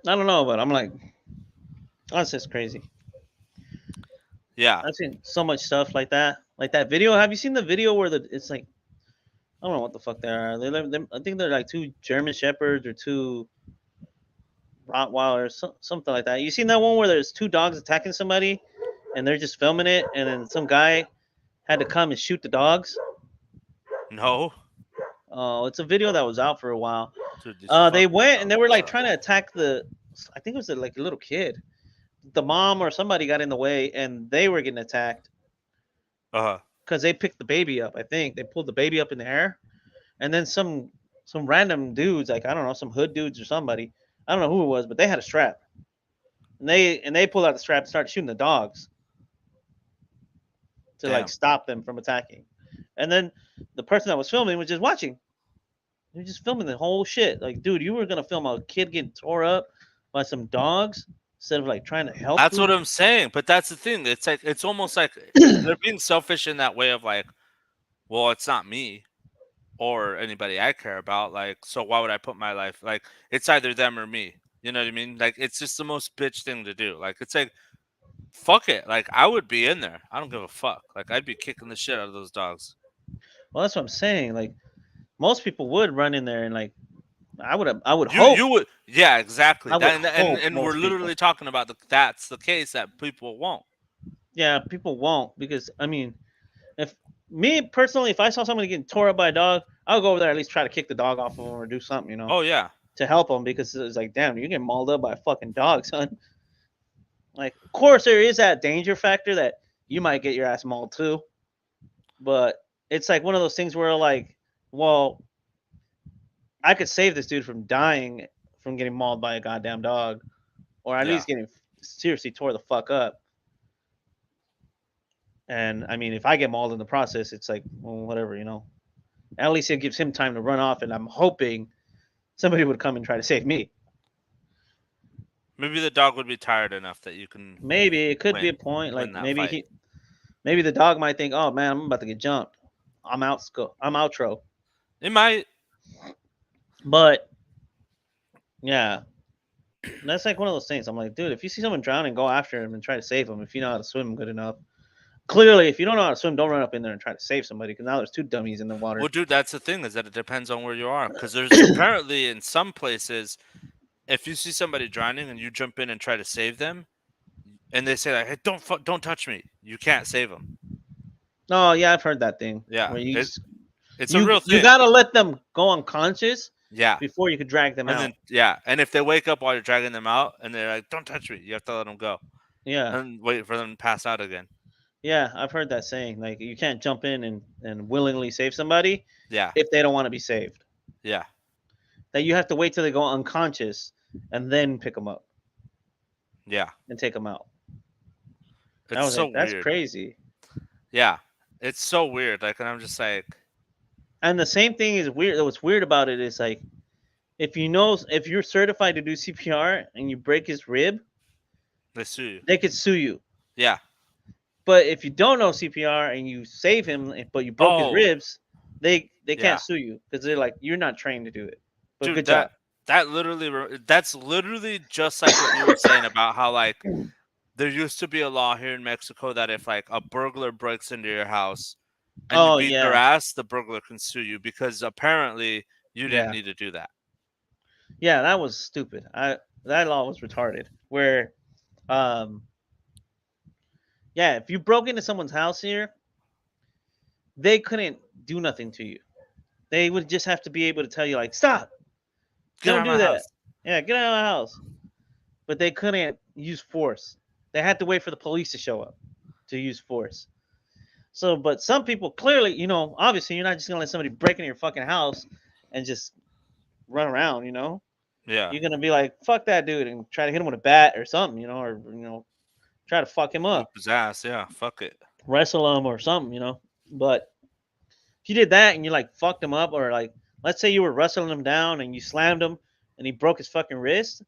I don't know, but I'm like, that's just crazy. Yeah. I've seen so much stuff like that. Like that video. Have you seen the video where it's like I don't know what the fuck they are. I think they're like two German shepherds or two Rottweilers, something like that. You seen that one where there's two dogs attacking somebody, and they're just filming it, and then some guy had to come and shoot the dogs. No. Oh, it's a video that was out for a while. Dude, these They fucking went and they dogs were like suck. trying to attack the. I think it was like a little kid. The mom or somebody got in the way, and they were getting attacked Uh huh. because they picked the baby up. I think they pulled the baby up in the air, and then some random dudes, like I don't know, some hood dudes or somebody. I don't know who it was, but they had a strap, and they pulled out the strap and started shooting the dogs to like Damn. stop them from attacking. And then the person that was filming was just watching. They're just filming the whole shit. Like, dude, you were gonna film a kid getting tore up by some dogs instead of like trying to help That's what them. I'm saying. But that's the thing. It's like it's almost like they're being selfish in that way of like, well, it's not me or anybody I care about. Like, so why would I put my life like it's either them or me? You know what I mean? Like, it's just the most bitch thing to do. Like, it's like fuck it. Like, I would be in there. I don't give a fuck. Like, I'd be kicking the shit out of those dogs. Well, that's what I'm saying. Like, most people would run in there and like, I would You hope, would, yeah, exactly. I would That hope and we're most people. literally talking about that's the case that people won't. Yeah, people won't because I mean, if me personally, if I saw somebody getting tore up by a dog, I'll go over there at least try to kick the dog off of them or do something, Oh yeah, to help them because it's like, damn, you're getting mauled up by a fucking dog, son. Like, of course, there is that danger factor that you might get your ass mauled too, but it's like one of those things where like, well, I could save this dude from dying from getting mauled by a goddamn dog, or at yeah. least getting seriously tore the fuck up. And I mean, if I get mauled in the process, it's like, well, whatever. At least it gives him time to run off, and I'm hoping somebody would come and try to save me. Maybe the dog would be tired enough that you can Maybe it could be a point. win Like that fight. maybe the dog might think, "Oh man, I'm about to get jumped. I'm out. I'm outro." It might. But yeah, that's like one of those things. I'm like, dude, if you see someone drowning, go after him and try to save him. If you know how to swim good enough. Clearly, if you don't know how to swim, don't run up in there and try to save somebody because now there's two dummies in the Well, water. dude, that's the thing is that it depends on where you are. Because there's apparently in some places, if you see somebody drowning and you jump in and try to save them, and they say like, "Hey, don't touch me," you can't save them. Oh yeah, I've heard that thing Yeah, where it's a you real you thing. gotta let them go unconscious Yeah, before you could drag them and then out. yeah, and if they wake up while you're dragging them out and they're like, "Don't touch me," you have to let them go Yeah, and wait for them to pass out again. yeah, I've heard that saying. Like you can't jump in and willingly save somebody Yeah, if they don't want to be saved. yeah, That you have to wait till they go unconscious and then pick them up yeah. and take them out. I It's was so like, that's weird. crazy. Yeah, it's so weird. Like, and I'm just like, And the same thing is weird. What's weird about it is like if you're certified to do CPR and you break his rib, they sue you. they could sue you. Yeah. But if you don't know CPR and you save him, but you broke his Oh, ribs, they can't yeah, sue you because they're like you're not trained to do it. But dude. good job. That's literally just like what you were saying about how like there used to be a law here in Mexico that if like a burglar breaks into your house and you Oh beat their yeah, ass, the burglar can sue you because apparently you didn't yeah, need to do that. yeah. That was stupid. I That law was retarded. Where um yeah, if you broke into someone's house here, they couldn't do nothing to you. They would just have to be able to tell you like stop, Get don't out of do my that. house. Yeah, get out of my house. But they couldn't use force. They had to wait for the police to show up to use force. So, but some people clearly, obviously, you're not just gonna let somebody break into your fucking house and just run around. Yeah, You're gonna be like, "Fuck that dude," and try to hit him with a bat or something, or try to fuck him whoop up, his ass. Yeah, fuck it. wrestle him or something. But if you did that and you like fucked him up, or like, let's say you were wrestling him down and you slammed him and he broke his fucking wrist,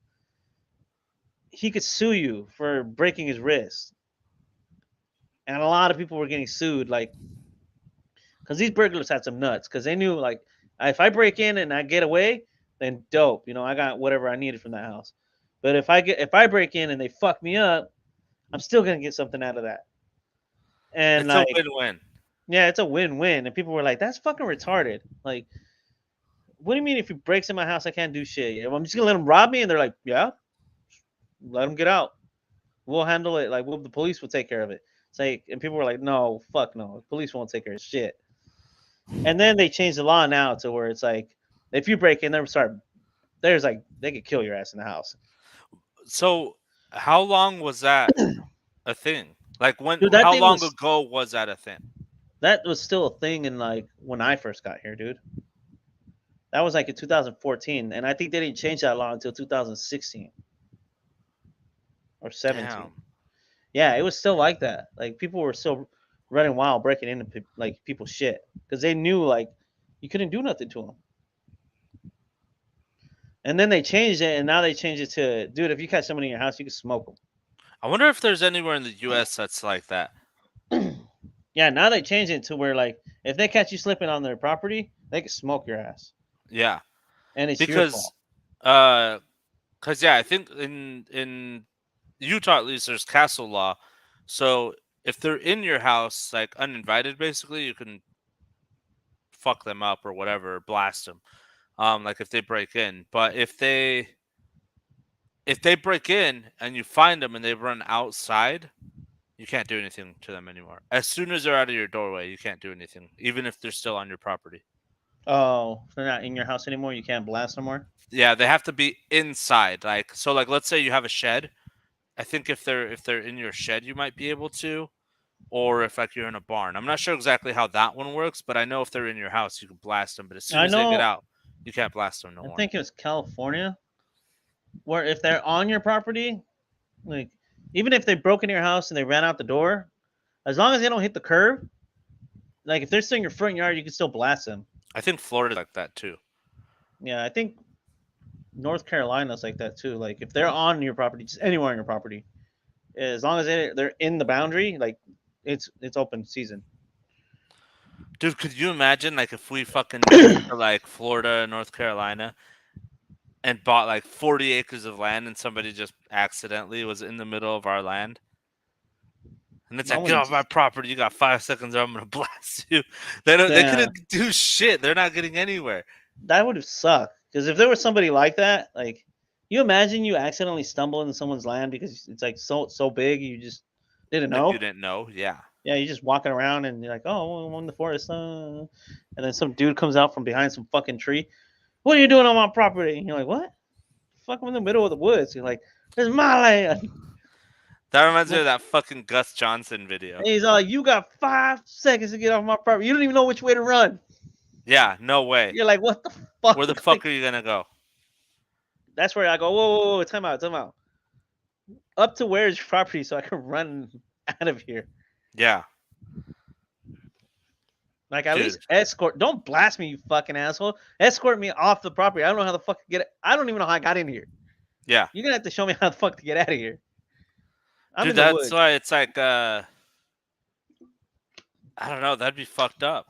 he could sue you for breaking his wrist. And a lot of people were getting sued. Like because these burglars had some nuts. Because they knew like if I break in and I get away, then dope. I got whatever I needed from that house. But if I break in and they fuck me up, I'm still gonna get something out of that. And It's a like, win-win. yeah, it's a win-win. And people were like, "That's fucking retarded." Like, what do you mean if he breaks in my house, I can't do shit? I'm just gonna let him rob me? And they're like, "Yeah, let him get out. We'll handle it. Like, the police will take care of it." It's like, and people were like, "No, fuck no, the police won't take care of shit." And then they changed the law now to where it's like, if you break in, there's like they could kill your ass in the house. So, how long was that a thing? Like when? Dude, How long ago was that a thing? that was still a thing in like when I first got here, dude. That was like in 2014, and I think they didn't change that law until 2016 or 17. Damn. Yeah, it was still like that. Like people were still running wild, breaking into like people's shit because they knew like you couldn't do nothing to them. And then they changed it, and now they changed it to, dude, if you catch somebody in your house, you can smoke I wonder if there's anywhere in the U.S. that's like that. them. Yeah, now they changed it to where like if they catch you slipping on their property, they can smoke your ass, Yeah, and it's your because, fault. yeah, I think in Utah at least there's castle law, so if they're in your house like uninvited, basically you can fuck them up or whatever, blast them. Like if they break in, but if they break in and you find them and they run outside, you can't do anything to them anymore. As soon as they're out of your doorway, you can't do anything, even if they're still on your property. Oh, if they're not in your house anymore, you can't blast no more. Yeah, they have to be inside. Like so, like let's say you have a shed. I think if they're in your shed, you might be able to, or if like you're in a barn. I'm not sure exactly how that one works, but I know if they're in your house, you can blast them. But as soon I as they get know. out, you can't blast them no I more. think it was California where if they're on your property, like even if they broke into your house and they ran out the door, as long as they don't hit the curb, like if they're still in your front yard, you can still blast them. I think Florida's like that too. Yeah, I think North Carolina's like that too. Like if they're on your property, just anywhere on your property, as long as they're in the boundary, like it's open season. Dude, could you imagine like if we fucking moved to like Florida, North Carolina, and bought like 40 acres of land, and somebody just accidentally was in the middle of our land? And it's I like, get wouldn't. off my property! You got 5 seconds, or I'm gonna blast you. They don't. They Yeah, couldn't do shit. They're not getting anywhere. that would suck. Because if there was somebody like that, like you imagine you accidentally stumble into someone's land because it's like so big, you just didn't Like you know. didn't know. Yeah. Yeah, you're just walking around and you're like, oh, I'm in the forest, and then some dude comes out from behind some fucking tree. What are you doing on my property? And you're like, what? Fuck, I'm in the middle of the woods. You're like, this is my land. That reminds me And of that fucking Gus Johnson video. he's all like, you got 5 seconds to get off my property. You don't even know which way to run. Yeah. No way. You're like, what the Where the fuck? Like, fuck are you gonna go? that's where I go, whoa, time out, time out. Up to where is your property so I can run out of here? Yeah, Like, at dude. least escort. Don't blast me, you fucking asshole. Escort me off the property. I don't know how the fuck to get it. I don't even know how I got in here. Yeah, You're gonna have to show me how the fuck to get out of here. I'm dude. in the That's woods. why it's like, I don't know. That'd be fucked up.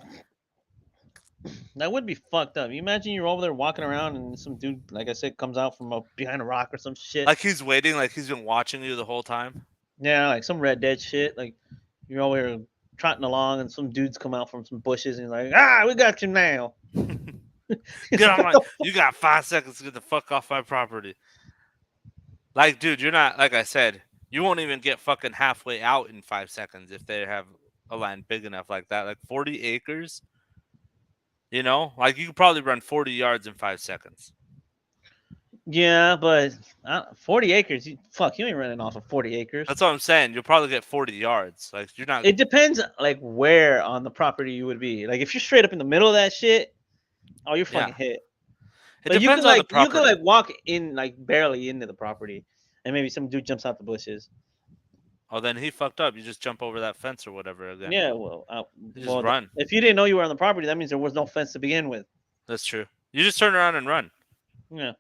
That would be fucked up. You imagine you're over there walking around and some dude, like I said, comes out from behind a rock or some shit. Like he's waiting, like he's been watching you the whole time. Yeah, like some Red Dead shit. Like you're over here trotting along and some dudes come out from some bushes and he's like, we got you now. Get on my. You got 5 seconds to get the fuck off my property. Like, dude, you're not. Like I said, you won't even get fucking halfway out in 5 seconds if they have a land big enough like that. Like 40 acres. You know, like you could probably run 40 yards in 5 seconds. Yeah, but 40 acres. Fuck, you ain't running off of 40 acres. That's what I'm saying. You'll probably get 40 yards. Like you're not. It depends, like where on the property you would be. Like if you're straight up in the middle of that shit, oh, you're Yeah, fucking hit. it But depends on the you could property. like walk in like barely into the property, and maybe some dude jumps out the bushes. Oh, then he fucked up. You just jump over that fence or whatever again. Yeah, well, You just run. if you didn't know you were on the property, that means there was no fence to begin with. That's true. You just turn around and run. Yeah,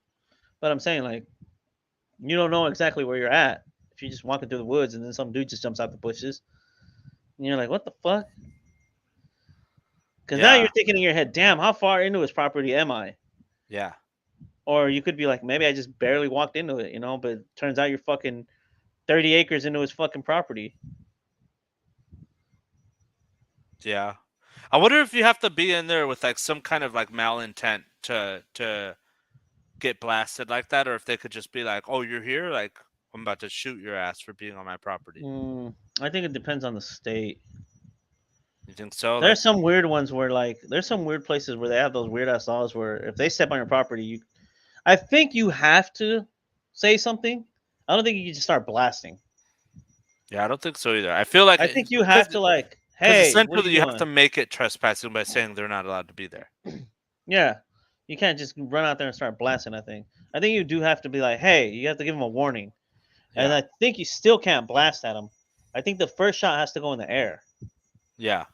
but I'm saying like you don't know exactly where you're at if you're just walking through the woods and then some dude just jumps out the bushes, and you're like, what the fuck? Because now you're Yeah. thinking in your head, damn, how far into his property am I? Yeah. Or you could be like, maybe I just barely walked into it, but turns out you're fucking 30 acres into his fucking property. Yeah. I wonder if you have to be in there with like some kind of like malintent to get blasted like that, or if they could just be like, "Oh, you're here, like I'm about to shoot your ass for being on my property." I think it depends on the state. You think so? Like, There's some weird ones where like there's some weird places where they have those weird ass laws where if they step on your property, I think you have to say something. I don't think you can just start blasting. yeah, I don't think so either. I feel like I think you because have to like, because hey, what are you essentially you have doing? to make it trespassing by saying they're not allowed to be there. Yeah. You can't just run out there and start blasting, I think you do have to be like, hey, you have to give them a warning. And Yeah. I think you still can't blast at them. I think the first shot has to go in the air. Yeah.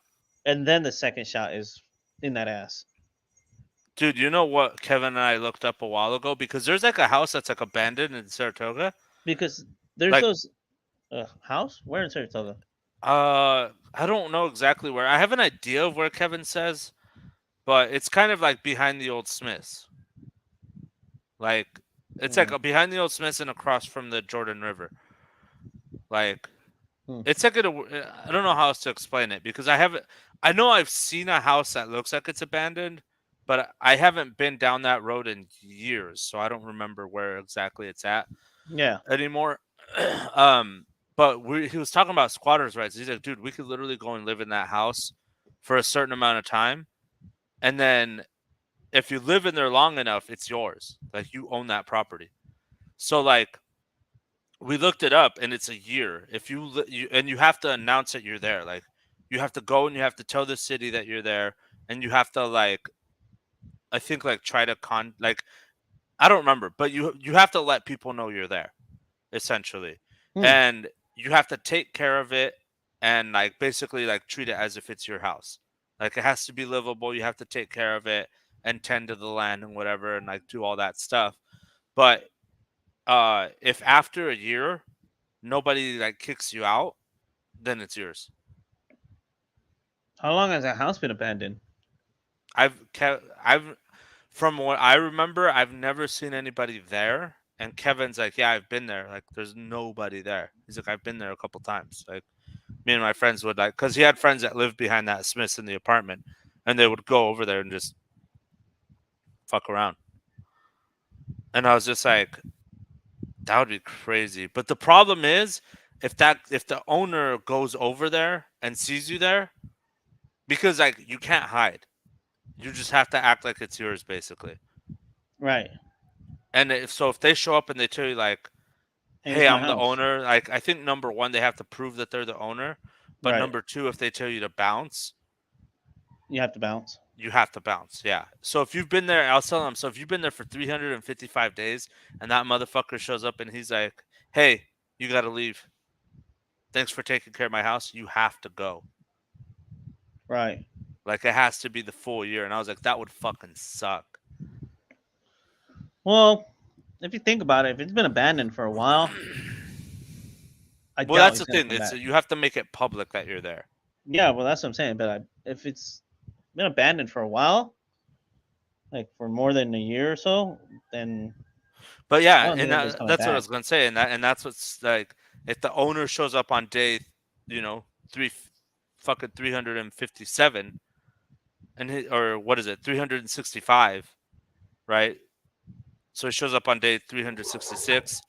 And then the second shot is in that ass. Dude, you know what Kevin and I looked up a while ago? Because there's like a house that's like abandoned in Saratoga. Because there's Like, those house? Where in Saratoga? I don't know exactly where. I have an idea of where Kevin says, but it's kind of like behind the old Smiths. Like, it's like Hmm. behind the old Smiths and across from the Jordan River. Like, Hmm. it's like I don't know how else to explain it because I haven't. I know I've seen a house that looks like it's abandoned, but I haven't been down that road in years, so I don't remember where exactly it's at Yeah. anymore. um, but he was talking about squatters' rights. He's like, dude, we could literally go and live in that house for a certain amount of time, and then if you live in there long enough, it's yours. Like you own that property. So like we looked it up, and it's a year. If you have to announce that you're there, like you have to go and you have to tell the city that you're there, and you have to like I think like try to like I don't remember, but you have to let people know you're there essentially, Hmm. and you have to take care of it and like basically like treat it as if it's your house. Like it has to be livable. You have to take care of it and tend to the land and whatever, and like do all that stuff. But if after a year nobody like kicks you out, then it's yours. How long has that house been abandoned? I've from what I remember, I've never seen anybody there. And Kevin's like, yeah, I've been there. Like, there's nobody there. He's like, I've been there a couple times. Like, me and my friends would like, because he had friends that lived behind that Smiths in the apartment, and they would go over there and just fuck around. And I was just like, that would be crazy. But the problem is, if the owner goes over there and sees you there, because like you can't hide, you just have to act like it's yours, basically. Right. And if they show up and they tell you like, Hey, this is hey, my I'm the house. owner, like I think number one they have to prove that they're the owner, but Right. number two, if they tell you to bounce, You have to bounce. you have to bounce. Yeah. So if you've been there, I'll tell them. So if you've been there for 355 days and that motherfucker shows up and he's like, hey, you got to leave. Thanks for taking care of my house. You have to go. Right. Like it has to be the full year. And I was like, that would fucking suck. Well, if you think about it, if it's been abandoned for a while, I Well, doubt that's he's the gonna thing. come It's back. you have to make it public that you're there. Yeah, well, that's what I'm saying. But if it's been abandoned for a while, like for more than a year or so, then But I yeah, don't think and anybody's coming that's what I back. was gonna say, and that's what's like if the owner shows up on day, three, fucking 357, or what is it, 365, right? So he shows up on day 366,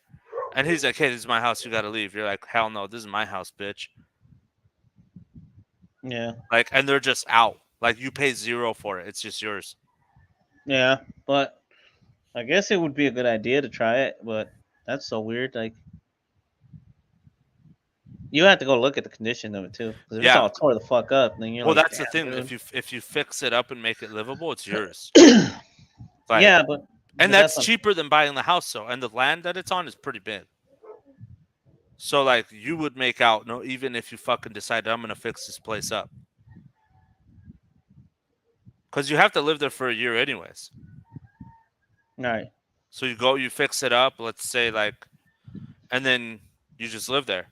and he's like, "Hey, this is my house. You got to leave." You're like, "Hell no, this is my house, bitch!" Yeah. Like, and they're just out. Like you pay zero for it. It's just yours. Yeah. But I guess it would be a good idea to try it. But that's so weird. Like you have to go look at the condition of it too. Because if it's Yeah. all tore the fuck up, then you're Well, like, that's the damn, thing. dude. If you fix it up and make it livable, it's yours. Like, Yeah, but and that's that's what cheaper than buying the house, though. And the land that it's on is pretty big. So like you would make out no even if you fucking decided I'm gonna fix this place up. Because you have to live there for a year anyways. all right. So you go, you fix it up, let's say like and then you just live there.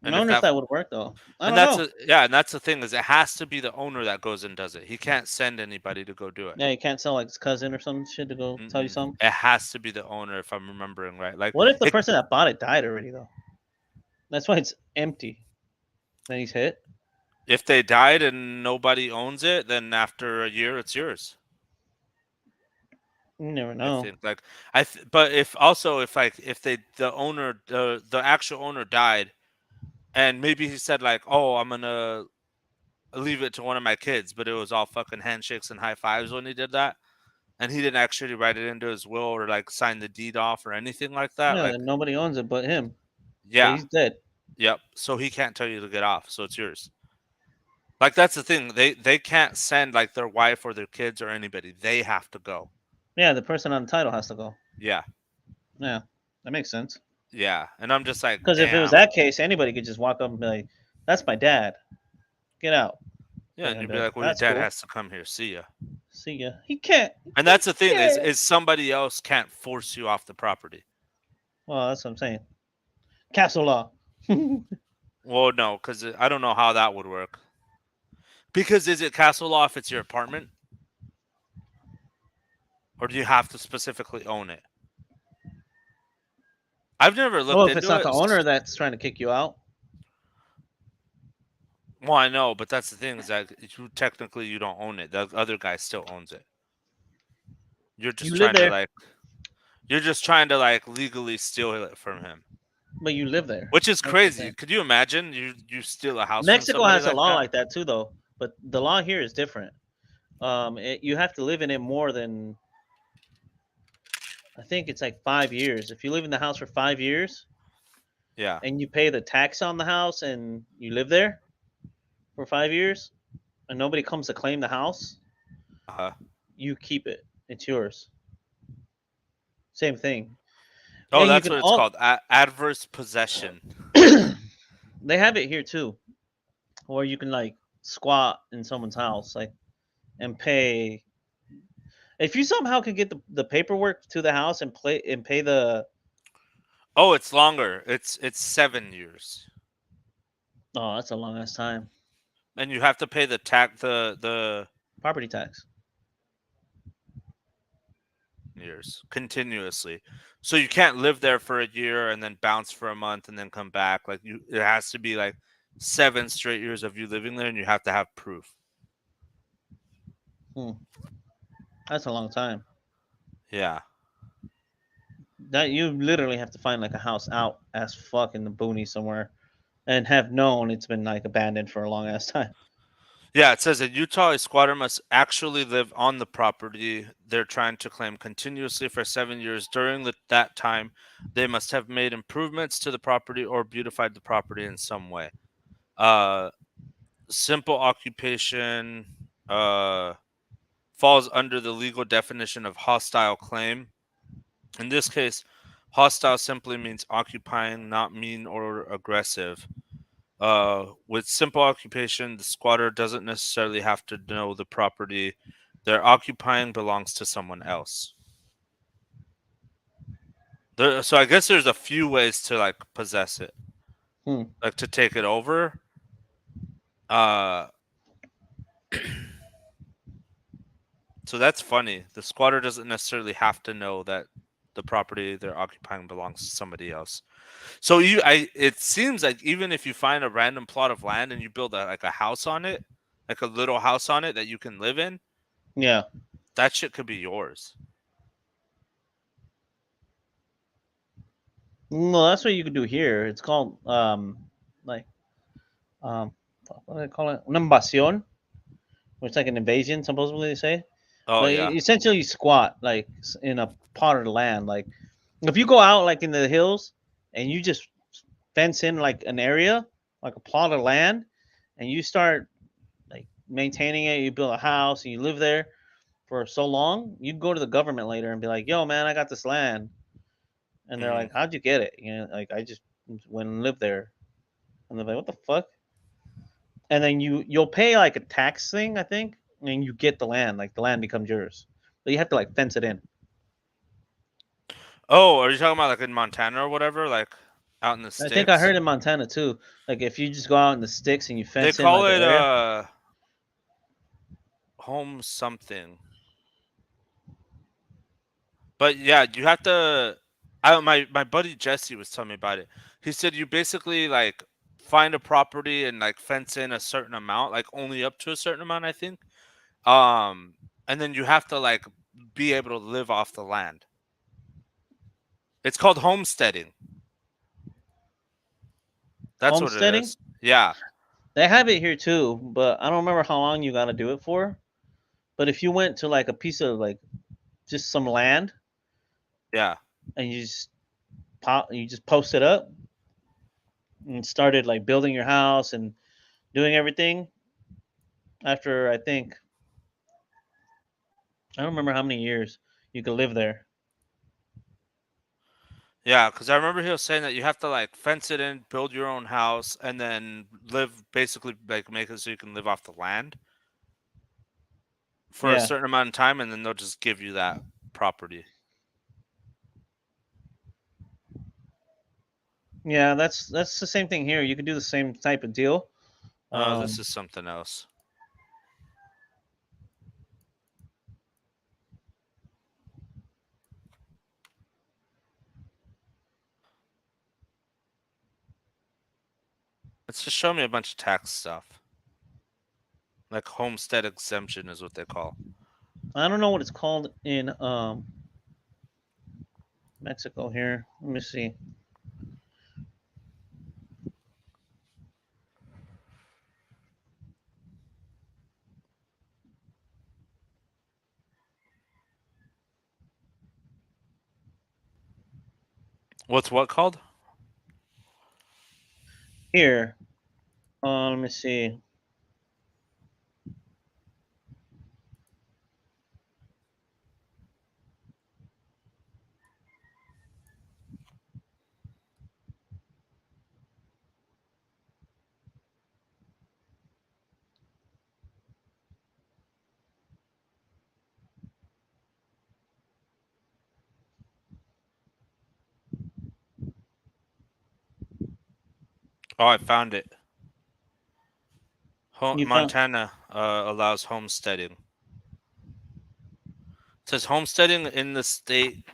I And if wonder if that that would work though. I and don't that's know. a yeah, and that's the thing is it has to be the owner that goes and does it. He can't send anybody to go do it. Yeah, you can't sell like his cousin or some shit to go tell you Mm-mm. something. It has to be the owner if I'm remembering right. Like What if the it, person that bought it died already though? That's why it's empty. Then he's hit. if they died and nobody owns it, then after a year it's yours. You never I know. think like but if also if like if they the owner the actual owner died and maybe he said like, "Oh, I'm gonna leave it to one of my kids," but it was all fucking handshakes and high fives when he did that, and he didn't actually write it into his will or like sign the deed off or anything like that. Yeah, Like, then nobody owns it but him. So yeah, he's dead. yep. So he can't tell you to get off, so it's yours. Like that's the thing. They can't send like their wife or their kids or anybody. They have to go. Yeah, the person on the title has to go. Yeah, Yeah, that makes sense. yeah. And I'm just like, Because if it was damn. that case, anybody could just walk up and be like, "That's my dad. Get out." Yeah, They're and gonna you'd be be like, like, well, your "That's dad cool. has to come here. See ya. See ya." He can't. And He that's the thing can't. is somebody else can't force you off the property. Well, that's what I'm saying. Castle law. Well, no, because I don't know how that would work. Because is it castle law if it's your apartment, or do you have to specifically own it? I've never Well, looked if it's into not it. the owner that's trying to kick you out, Well, I know, but that's the thing is that you technically you don't own it. The other guy still owns it. You're you just live trying to there, like you're just trying to like legally steal it from him, but you live there. which is That's the crazy. thing. Could you imagine you steal a house from Mexico somebody has a like law that? like that too, though. But the law here is different. You have to live in it more than I think it's like 5 years. If you live in the house for 5 years Yeah. and you pay the tax on the house and you live there for 5 years and nobody comes to claim the house, Uh-huh. you keep it. It's yours. Same thing. Oh, And you that's can what it's all called. Adverse possession. they have it here too, where you can like squat in someone's house, like and pay. If you somehow can get the paperwork to the house and play and pay the Oh, it's longer. It's 7 years, oh, that's a long ass time. and you have to pay the tax the Property tax. years continuously. So you can't live there for a year and then bounce for a month and then come back. Like it has to be like 7 straight years of you living there, and you have to have proof. Hmm, that's a long time. Yeah. That you literally have to find like a house out as fuck in the boonies somewhere, and have known it's been like abandoned for a long ass time. Yeah, it says that Utah a squatter must actually live on the property they're trying to claim continuously for 7 years. During that time, they must have made improvements to the property or beautified the property in some way. Uh, simple occupation falls under the legal definition of hostile claim. In this case, hostile simply means occupying, not mean or aggressive. With simple occupation, the squatter doesn't necessarily have to know the property they're occupying belongs to someone else. So I guess there's a few ways to like possess it, Hmm. like to take it over. Uh, so that's funny. The squatter doesn't necessarily have to know that the property they're occupying belongs to somebody else. So it seems like even if you find a random plot of land and you build like a house on it, like a little house on it that you can live in, Yeah. that shit could be yours. Well, that's what you can do here. It's called like what do they call it? Una invasión, which is like an invasion, supposedly they say. Oh But yeah. essentially, you squat like in a part of the land. Like if you go out like in the hills and you just fence in like an area, like a plot of land, and you start like maintaining it, you build a house and you live there for so long, you can go to the government later and be like, "Yo, man, I got this land," and they're Mm. like, "How'd you get it?" You know, like I just went and lived there, and they're like, "What the fuck?" And then you'll pay like a tax thing, I think, and you get the land. Like the land becomes yours, but you have to like fence it in. Oh, are you talking about like in Montana or whatever? Like, out in the I think I sticks. heard in Montana too. Like if you just go out in the sticks and you They fence in call like an it area, home something. But yeah, you have to. My buddy Jesse was telling me about it. He said you basically like find a property and like fence in a certain amount, like only up to a certain amount, I think. Um, and then you have to like be able to live off the land. It's called homesteading. That's what it homesteading. is. Yeah, They have it here too, but I don't remember how long you got to do it for. But if you went to like a piece of like just some land yeah, and you just post it up and started like building your house and doing everything after I think I don't remember how many years you could live there. yeah. Because I remember he was saying that you have to like fence it in, build your own house, and then live basically like make it so you can live off the land for a Yeah. certain amount of time, and then they'll just give you that property. Yeah, that's the same thing here. You could do the same type of deal. Oh, this Um, is something else. It's just show me a bunch of tax stuff. Like homestead exemption is what they call. I don't know what it's called in Mexico here. Let me see. What's what called? Here, let me see. Oh, I found it. You found Montana allows homesteading. It says homesteading in the state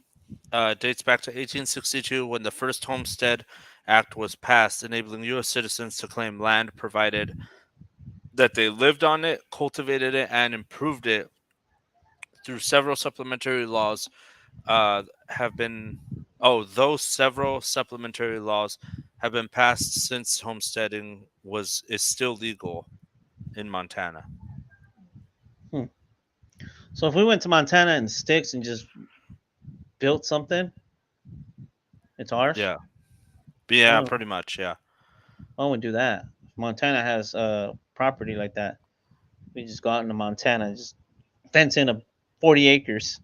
dates back to 1862 when the first Homestead Act was passed, enabling U.S. citizens to claim land provided that they lived on it, cultivated it, and improved it through several supplementary laws. Have been those several supplementary laws have been passed since homesteading was is still legal in Montana. hmm. So if we went to Montana and sticks and just built something, it's ours. Yeah, I yeah, would, pretty much. Yeah, I would do that. If Montana has property like that, we just go out into Montana and just fence in a 40 acres.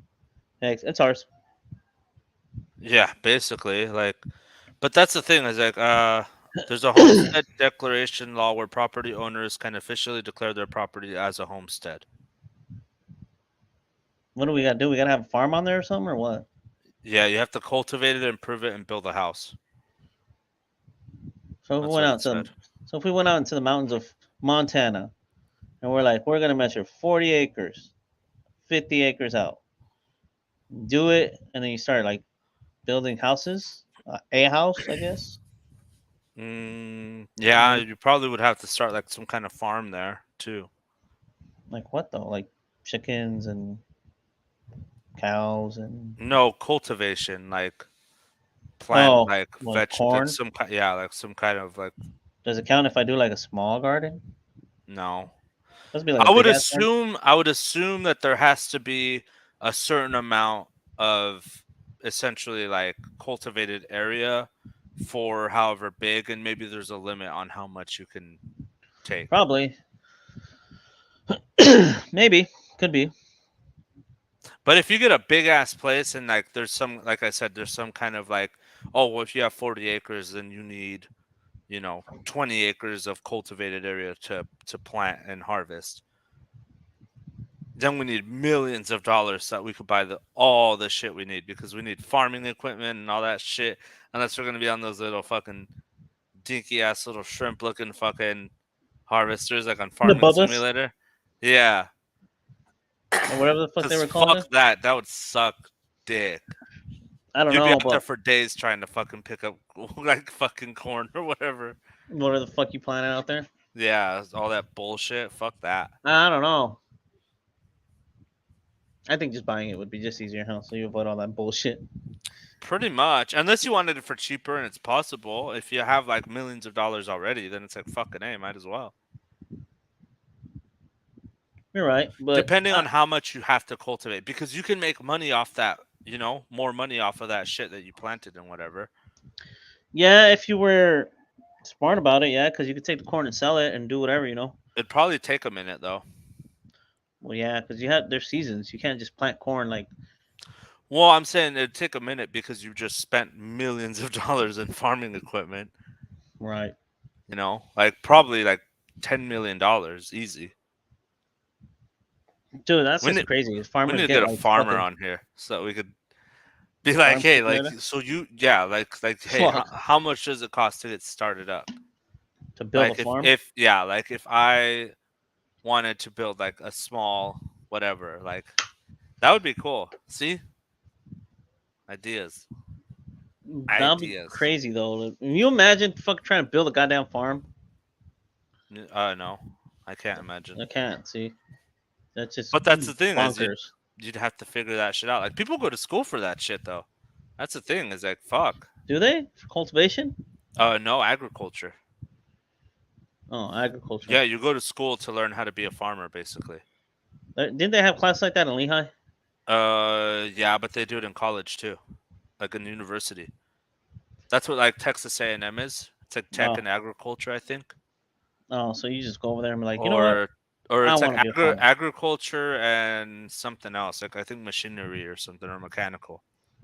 Heck, it's ours. yeah, basically like. But that's the thing is like there's a homestead declaration law where property owners can officially declare their property as a homestead. What do we got to do? We got to have a farm on there or something or what? Yeah, you have to cultivate it, improve it, and build a house. So if we That's went what out it to said. the, so if we went out into the mountains of Montana and we're like we're gonna measure 40 acres, 50 acres out, do it, and then you start like building houses, a house, I guess. Yeah, Like you probably would have to start like some kind of farm there too. like what though? Like chickens and cows and No cultivation, like plant oh, like like like corn. some kind, yeah, like some kind of like Does it count if I do like a small garden? no. Must be like a big ass garden. I would assume that there has to be a certain amount of essentially like cultivated area for however big, and maybe there's a limit on how much you can take. Probably, maybe, could be. But if you get a big ass place and like there's some like I said, there's some kind of like, oh well, if you have 40 acres then you need, 20 acres of cultivated area to plant and harvest. Then we need millions of dollars so that we could buy all the shit we need because we need farming equipment and all that shit. Unless we're gonna be on those little fucking dinky ass little shrimp looking fucking harvesters like on The Farming Bubba's Simulator. Yeah, or whatever the fuck they cause were calling fuck it. that. That would suck dick. I don't You'd be know, out there but for days trying to fucking pick up like fucking corn or whatever. what the fuck you planning out there? Yeah, all that bullshit. Fuck that. I don't know. I think just buying it would be just easier, huh? So you avoid all that bullshit. Pretty much. Unless you wanted it for cheaper and it's possible. If you have like millions of dollars already, then it's like fucking A, might as well. You're right, but Depending on how much you have to cultivate. Because you can make money off that, more money off of that shit that you planted and whatever. yeah, if you were smart about it, yeah, because you could take the corn and sell it and do whatever, you know. It'd probably take a minute though. Well, yeah, because you have there's seasons. You can't just plant corn like Well, I'm saying it'd take a minute because you just spent millions of dollars in farming equipment. right, Like probably like $10 million easy. dude. That's We just need crazy. we Farmers need to get get a like farmer fucking on here so that we could be like, farm hey, like, simulator. so yeah, like, hey, Fuck how much does it cost to get started up? to build a Like, farm. if I wanted to build like a small whatever, like that would be cool. See, ideas, That'd be ideas. crazy though. Can you imagine fucking trying to build a goddamn farm? No, I can't imagine. I can't. See, that's just But that's the thing is bonkers. you'd have to figure that shit out. Like people go to school for that shit though. That's the thing is like fuck. Do they for cultivation? No agriculture. Oh, agriculture. Yeah, you go to school to learn how to be a farmer, basically. Didn't they have class like that in Lehigh? Yeah, but they do it in college too, like in university. That's what like Texas A&M is. It's like tech Oh, and agriculture, I think, oh, so you just go over there and be like, you know what? or I it's like want to be a farmer. agriculture and something else, like I think machinery or something or mechanical.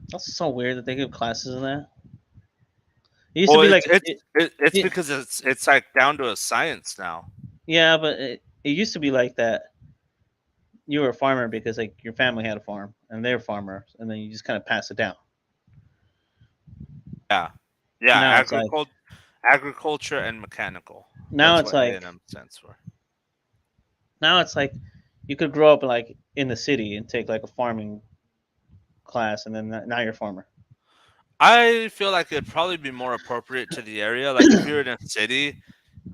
That's so weird that they give classes in that. It used to Well, be like, it's it, because it's like down to a science now. yeah, but it used to be like that. You were a farmer because like your family had a farm and they're farmers, and then you just kind of pass it down. Yeah, yeah, Now it's like, agriculture and mechanical. now That's it's what like, A&M stands for. now it's like, you could grow up like in the city and take like a farming class, and then now you're a farmer. I feel like it'd probably be more appropriate to the area. Like if you're in a city,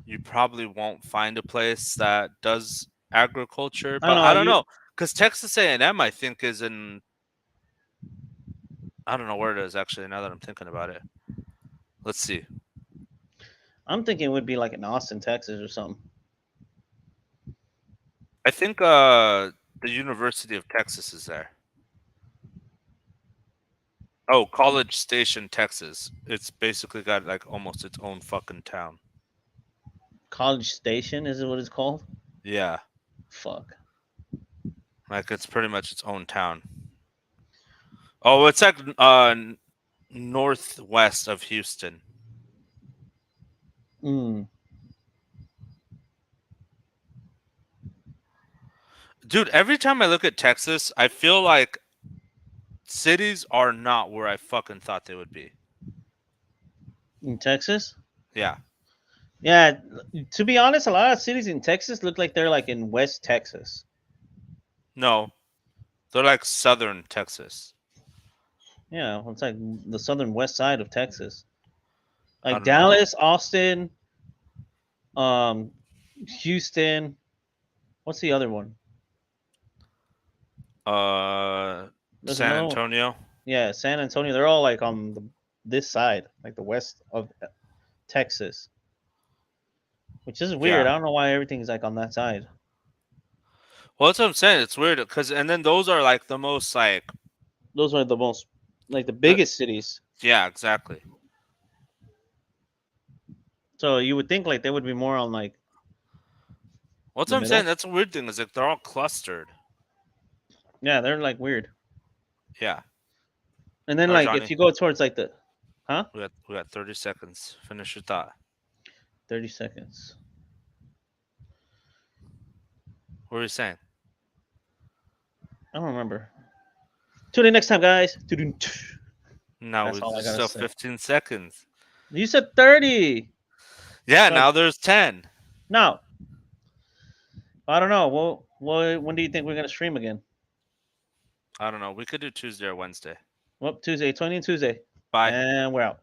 you probably won't find a place that does agriculture. I don't But know. I don't You, know, because Texas A&M I think is in. I don't know where it is actually. Now that I'm thinking about it, let's see. I'm thinking it would be like in Austin, Texas, or something. I think the University of Texas is there. Oh, College Station, Texas. It's basically got like almost its own fucking town. College Station is it what it's called? Yeah, Fuck. like it's pretty much its own town. Oh, it's like northwest of Houston. Mm. Dude, every time I look at Texas, I feel like cities are not where I fucking thought they would be. In Texas? Yeah. Yeah. To be honest, a lot of cities in Texas look like they're like in West Texas. No, they're like southern Texas. Yeah, it's like the southern west side of Texas, I like don't know. Dallas, Austin, um, Houston. What's the other one? There's San another one. Antonio. Yeah, San Antonio. They're all like on this side, like the west of Texas, which is weird. Yeah. I don't know why everything's like on that side. Well, that's what I'm saying. It's weird because, and then those are like the most like, Those are the most like the the, biggest cities. yeah, exactly. So you would think like they would be more on like What's the what I'm saying? middle. That's a weird thing. Is like they're all clustered. Yeah, they're like weird. Yeah. And then All right, like if Johnny. you go towards like the, huh? We got 30 seconds. Finish your thought. 30 seconds. What were you saying? I don't remember. Tune in next time, guys. No, That's all I there's gotta still say. 15 seconds. You said 30. Yeah, God. now there's 10. Now, I don't know. When do you think we're gonna stream again? I don't know. We could do Tuesday or Wednesday. Well, Tuesday, 20 and Tuesday, Bye. and we're out.